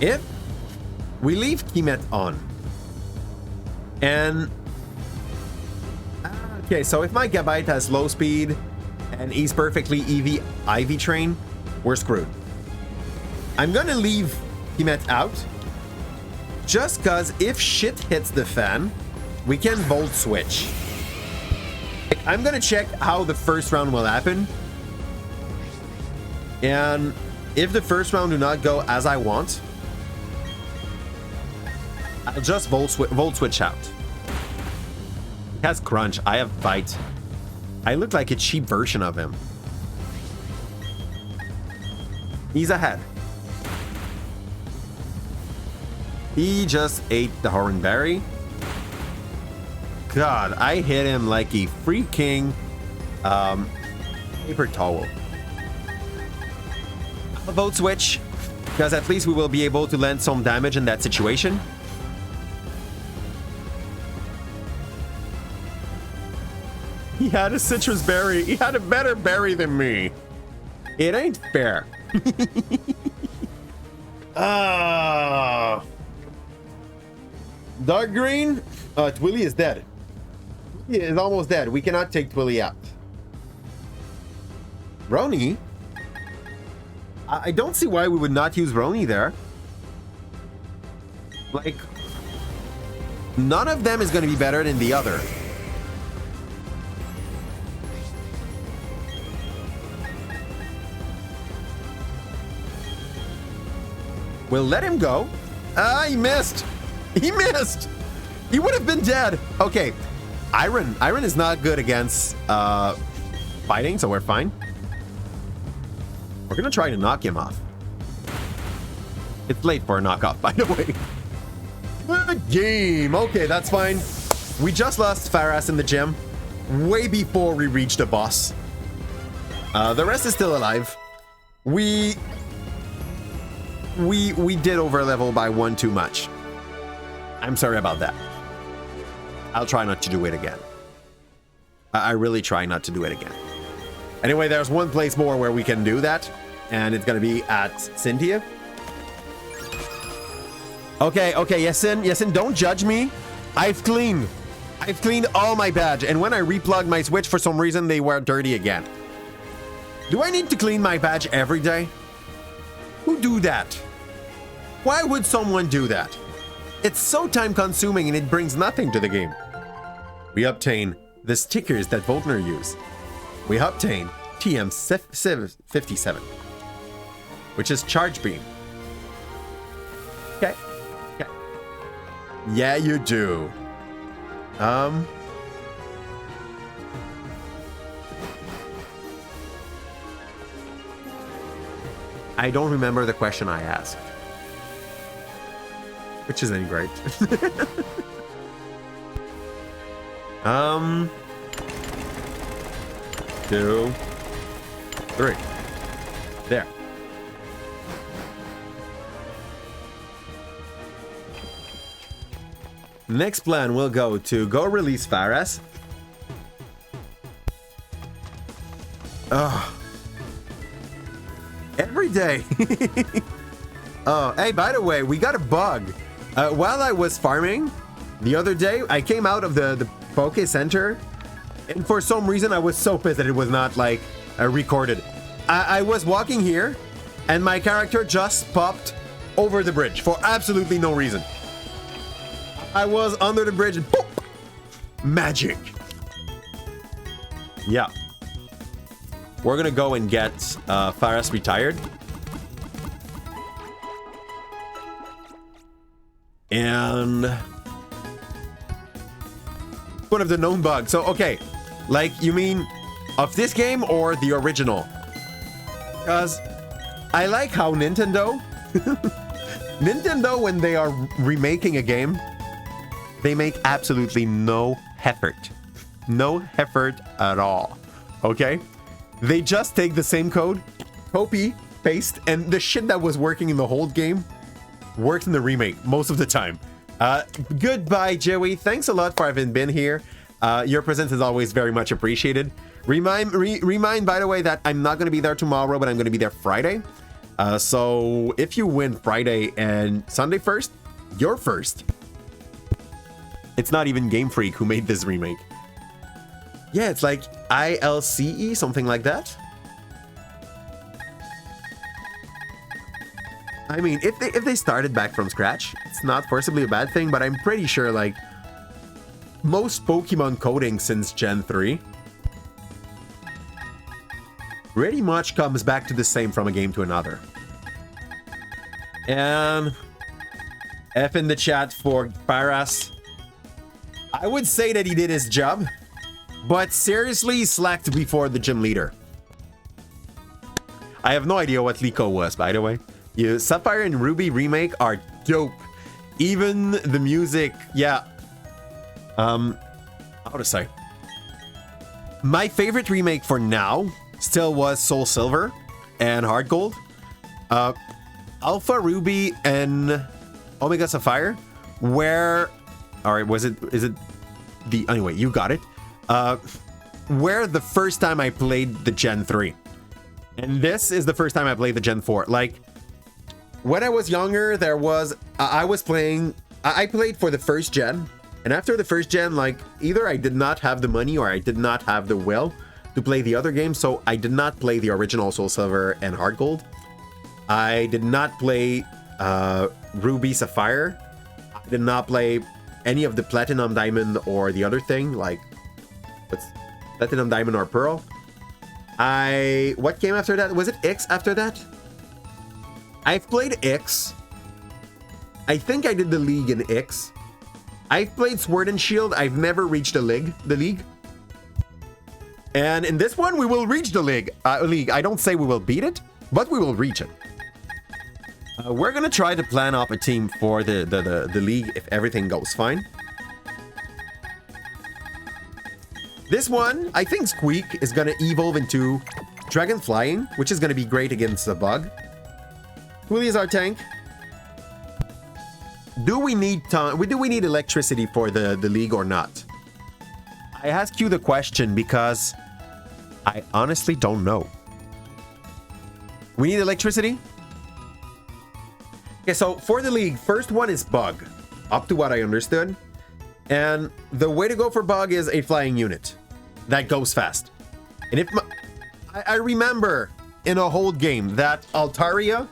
If we leave Kimet on, and okay, so if my Gabite has low speed and he's perfectly Ivy train, we're screwed. I'm gonna leave Kimet out just because if shit hits the fan, we can Volt Switch. I'm gonna check how the first round will happen, and if the first round do not go as I want, I'll just Volt Switch out. He has Crunch. I have Bite. I look like a cheap version of him. He's ahead. He just ate the Hornberry. God, I hit him like a freaking paper towel. I'll Volt Switch, because at least we will be able to land some damage in that situation. He had a citrus berry. He had a better berry than me. It ain't fair. Dark green? Twilly is dead. He is almost dead. We cannot take Twilly out. Roni? I don't see why we would not use Roni there. Like, none of them is going to be better than the other. We'll let him go. He missed. He missed. He would have been dead. Okay. Iron is not good against fighting, so we're fine. We're gonna try to knock him off. It's late for a knockoff, by the way. Good game. Okay, that's fine. We just lost Faras in the gym way before we reached the boss. The rest is still alive. We did over level by one too much. I'm sorry about that. I'll try not to do it again. I really try not to do it again. Anyway, there's one place more where we can do that, and it's gonna be at Cynthia. Okay, Yesin, don't judge me. I've cleaned all my badge, and when I replugged my Switch, for some reason they were dirty again. Do I need to clean my badge every day? Who do that? Why would someone do that? It's so time consuming and it brings nothing to the game. We obtain the stickers that Volkner used. We obtain TM57, which is Charge Beam. Okay. Yeah, you do. I don't remember the question I asked. Which isn't great. 2, 3. There. Next plan will go to go release Faras. Every day. Oh, hey, by the way, we got a bug. While I was farming the other day, I came out of the Poke Center, and for some reason I was so pissed that it was not like recorded. I was walking here, and my character just popped over the bridge for absolutely no reason. I was under the bridge and boop! Magic. Yeah. We're gonna go and get Faras retired. And one of the known bugs. So, okay. Like, you mean of this game or the original? Because I like how Nintendo, when they are remaking a game, they make absolutely no effort. No effort at all. Okay? They just take the same code, copy, paste, and the shit that was working in the whole game works in the remake most of the time. Goodbye, Joey. Thanks a lot for having been here. Your presence is always very much appreciated. Remind, by the way, that I'm not going to be there tomorrow, but I'm going to be there Friday. So if you win Friday and Sunday first, you're first. It's not even Game Freak who made this remake. Yeah, it's like ILCE, something like that. I mean, if they started back from scratch, it's not forcibly a bad thing, but I'm pretty sure, like, most Pokemon coding since Gen 3 pretty much comes back to the same from a game to another. And F in the chat for Paras. I would say that he did his job, but seriously slacked before the gym leader. I have no idea what Liko was, by the way. Sapphire and Ruby remake are dope. Even the music, yeah. How to say? My favorite remake for now still was Soul Silver and Heart Gold. Alpha Ruby and Omega Sapphire, where, all right, is it the, anyway, you got it. Where the first time I played the Gen 3. And this is the first time I played the Gen 4. Like, when I was younger, there was, I played for the first gen. And after the first gen, like, either I did not have the money or I did not have the will to play the other games. So I did not play the original Soul Silver and Heart Gold. I did not play Ruby Sapphire. I did not play any of the Platinum Diamond or the other thing, like, what's Platinum Diamond or Pearl. What came after that? Was it X after that? I've played X. I think I did the League in X. I've played Sword and Shield. I've never reached the League. And in this one, we will reach the League. I don't say we will beat it, but we will reach it. We're gonna try to plan up a team for the League if everything goes fine. This one, I think Squeak is gonna evolve into Dragon Flying, which is gonna be great against the bug. Willie is our tank. Do we need electricity for the League or not? I ask you the question because I honestly don't know. We need electricity? Okay, so for the League, first one is Bug, up to what I understood. And the way to go for Bug is a flying unit that goes fast. And if I remember in a whole game that Altaria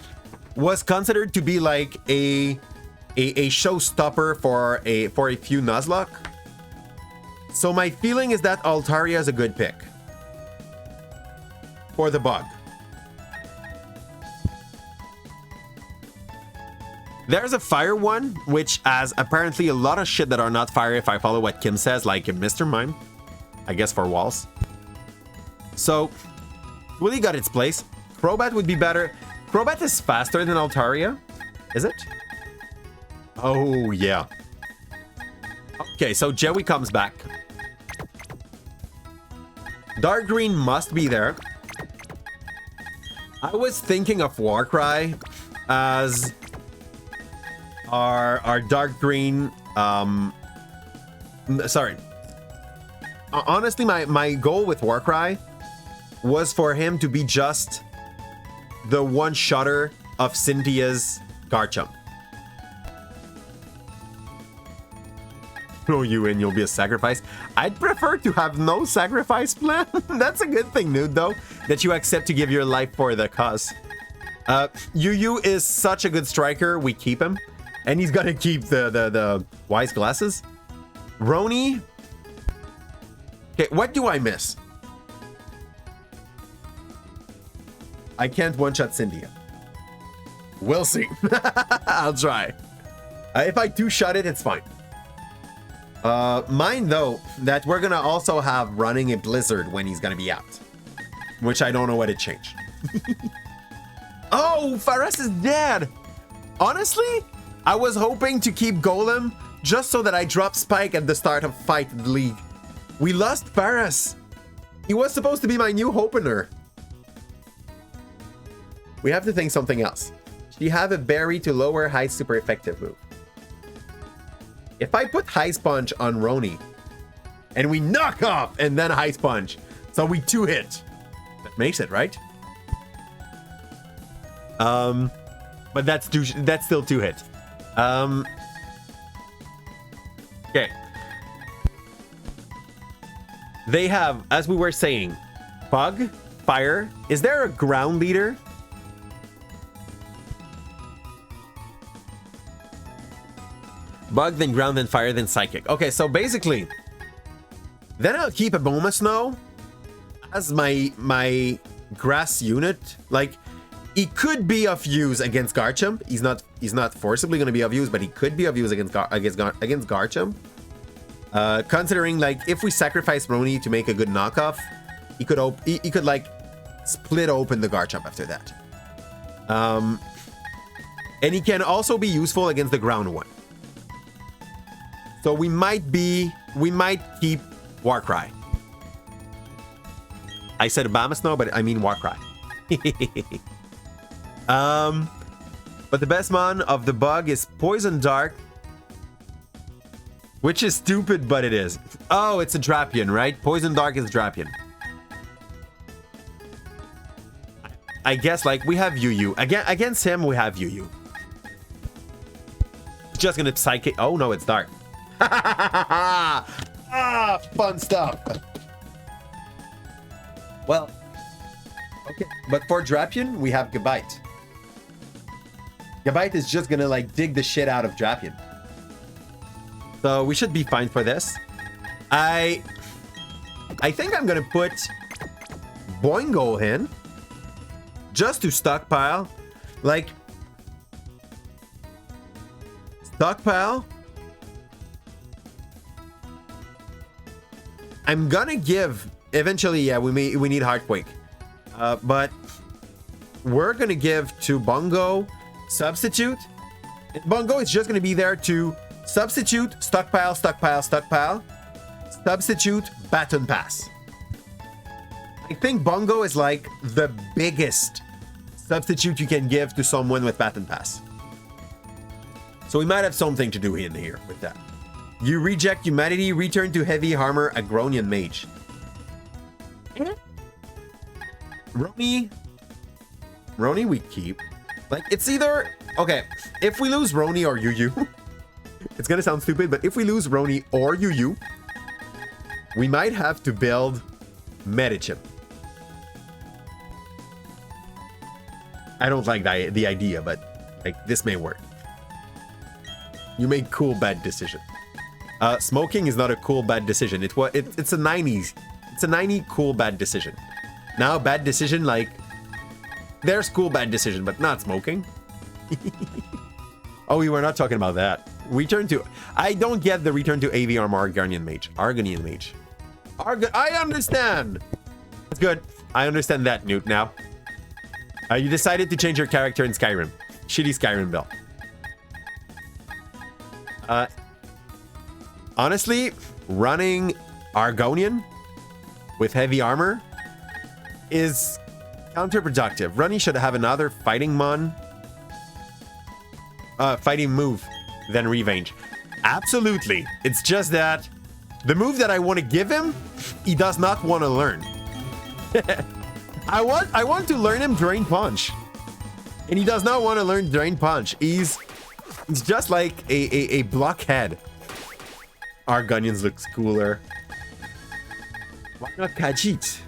was considered to be like a showstopper for a few Nuzlocke. So my feeling is that Altaria is a good pick for the Bug. There's a fire one, which has apparently a lot of shit that are not fire if I follow what Kim says, like Mr. Mime, I guess for walls. So, Willy got its place. Crobat would be better. Crobat is faster than Altaria, is it? Oh, yeah. Okay, so Joey comes back. Dark Green must be there. I was thinking of Warcry as our Dark Green, sorry. Honestly, my goal with Warcry was for him to be just the one-shotter of Cynthia's Garchomp. Throw you in, you'll be a sacrifice. I'd prefer to have no sacrifice plan. That's a good thing, Nude, though, that you accept to give your life for the cause. Yu is such a good striker, we keep him. And he's gonna keep the wise glasses. Roni. Okay, what do I miss? I can't one-shot Cynthia. We'll see. I'll try. If I two-shot it, it's fine. Mind, though, that we're gonna also have running a Blizzard when he's gonna be out. Which I don't know what it changed. Oh, Fares is dead! Honestly, I was hoping to keep Golem just so that I drop Spike at the start of Fight in the League. We lost Fares. He was supposed to be my new opener. We have to think something else. She have a berry to lower height super effective move. If I put High Sponge on Roni and we knock off and then High Sponge, so we 2-hit. That makes it, right? But that's still 2-hit. Okay. They have, as we were saying, Bug, Fire. Is there a ground leader? Bug, then Ground, then Fire, then Psychic. Okay, so basically, then I'll keep a Boma Snow as my grass unit. Like, he could be of use against Garchomp. He's not forcibly going to be of use, but he could be of use against Garchomp. Considering, like, if we sacrifice Roni to make a good knockoff, he could like split open the Garchomp after that. And he can also be useful against the ground one. So we might keep Warcry. I said Abomasnow, but I mean Warcry. But the best mon of the Bug is Poison Dark, which is stupid, but it is. Oh, it's a Drapion, right? Poison Dark is Drapion. I guess, like, we have Yu. Against him, we have Yu. Just gonna Psychic. Oh, no, it's Dark. Ah, fun stuff. Well, okay. But for Drapion, we have Gabite. Gabite is just gonna, like, dig the shit out of Drapion. So we should be fine for this. I think I'm gonna put Boingo in just to stockpile. Like, stockpile. I'm gonna give eventually. Yeah, we need Heartquake, but we're gonna give to Bongo Substitute. Bongo is just gonna be there to substitute, stockpile, substitute, Baton Pass. I think Bongo is like the biggest substitute you can give to someone with Baton Pass. So we might have something to do in here with that. You reject humanity, return to heavy armor, Agronian Mage. Roni we keep. Like, it's either... Okay, if we lose Roni or Yu, it's gonna sound stupid, but if we lose Roni or Yu, we might have to build Medichip. I don't like the idea, but, like, this may work. You made cool bad decision. Smoking is not a cool bad decision. It's a 90s. It's a 90 cool bad decision. Now bad decision, like, there's cool bad decision, but not smoking. Oh, we were not talking about that. Return to... I don't get the return to AV Armor Argonian Mage. I understand. That's good. I understand that, Newt, now. You decided to change your character in Skyrim. Shitty Skyrim build. Honestly, running Argonian with heavy armor is counterproductive. Runny should have another fighting move than Revenge. Absolutely. It's just that the move that I want to give him, he does not want to learn. I want to learn him Drain Punch. And he does not want to learn Drain Punch. He's just like a blockhead. Argonians looks cooler. Why not Khajiit?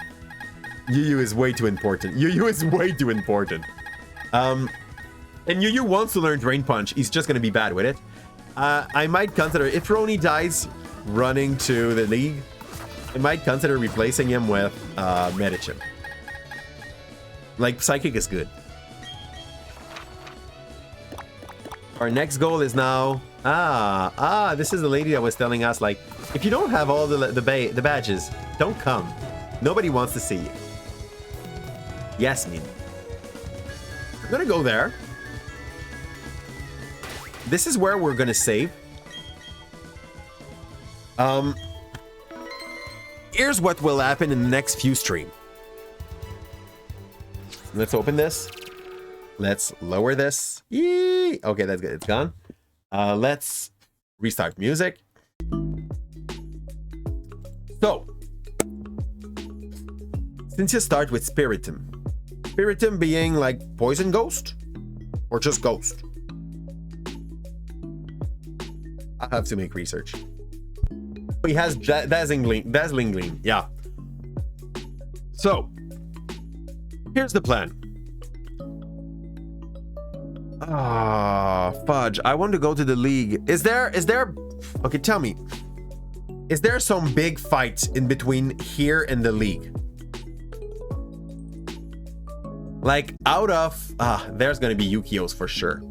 Yu is way too important. Yu is way too important. And Yu wants to learn Drain Punch. He's just going to be bad with it. I might consider, if Roni dies running to the league, I might consider replacing him with Medichip. Like, Psychic is good. Our next goal is now... this is the lady that was telling us, like, if you don't have all the badges, don't come. Nobody wants to see you. Yasmin. I'm gonna go there. This is where we're gonna save. Here's what will happen in the next few streams. Let's open this. Let's lower this. Yee! Okay, that's good. It's gone. Let's Restart music. So, since you start with Spiritomb, Spiritomb being like Poison Ghost or just Ghost? I have to make research. He has Dazzling Gleam, yeah. So, here's the plan. Ah, fudge. I want to go to the league. Is there... Okay, tell me. Is there some big fight in between here and the league? Like, out of... there's gonna be Yu-Gi-Ohs for sure.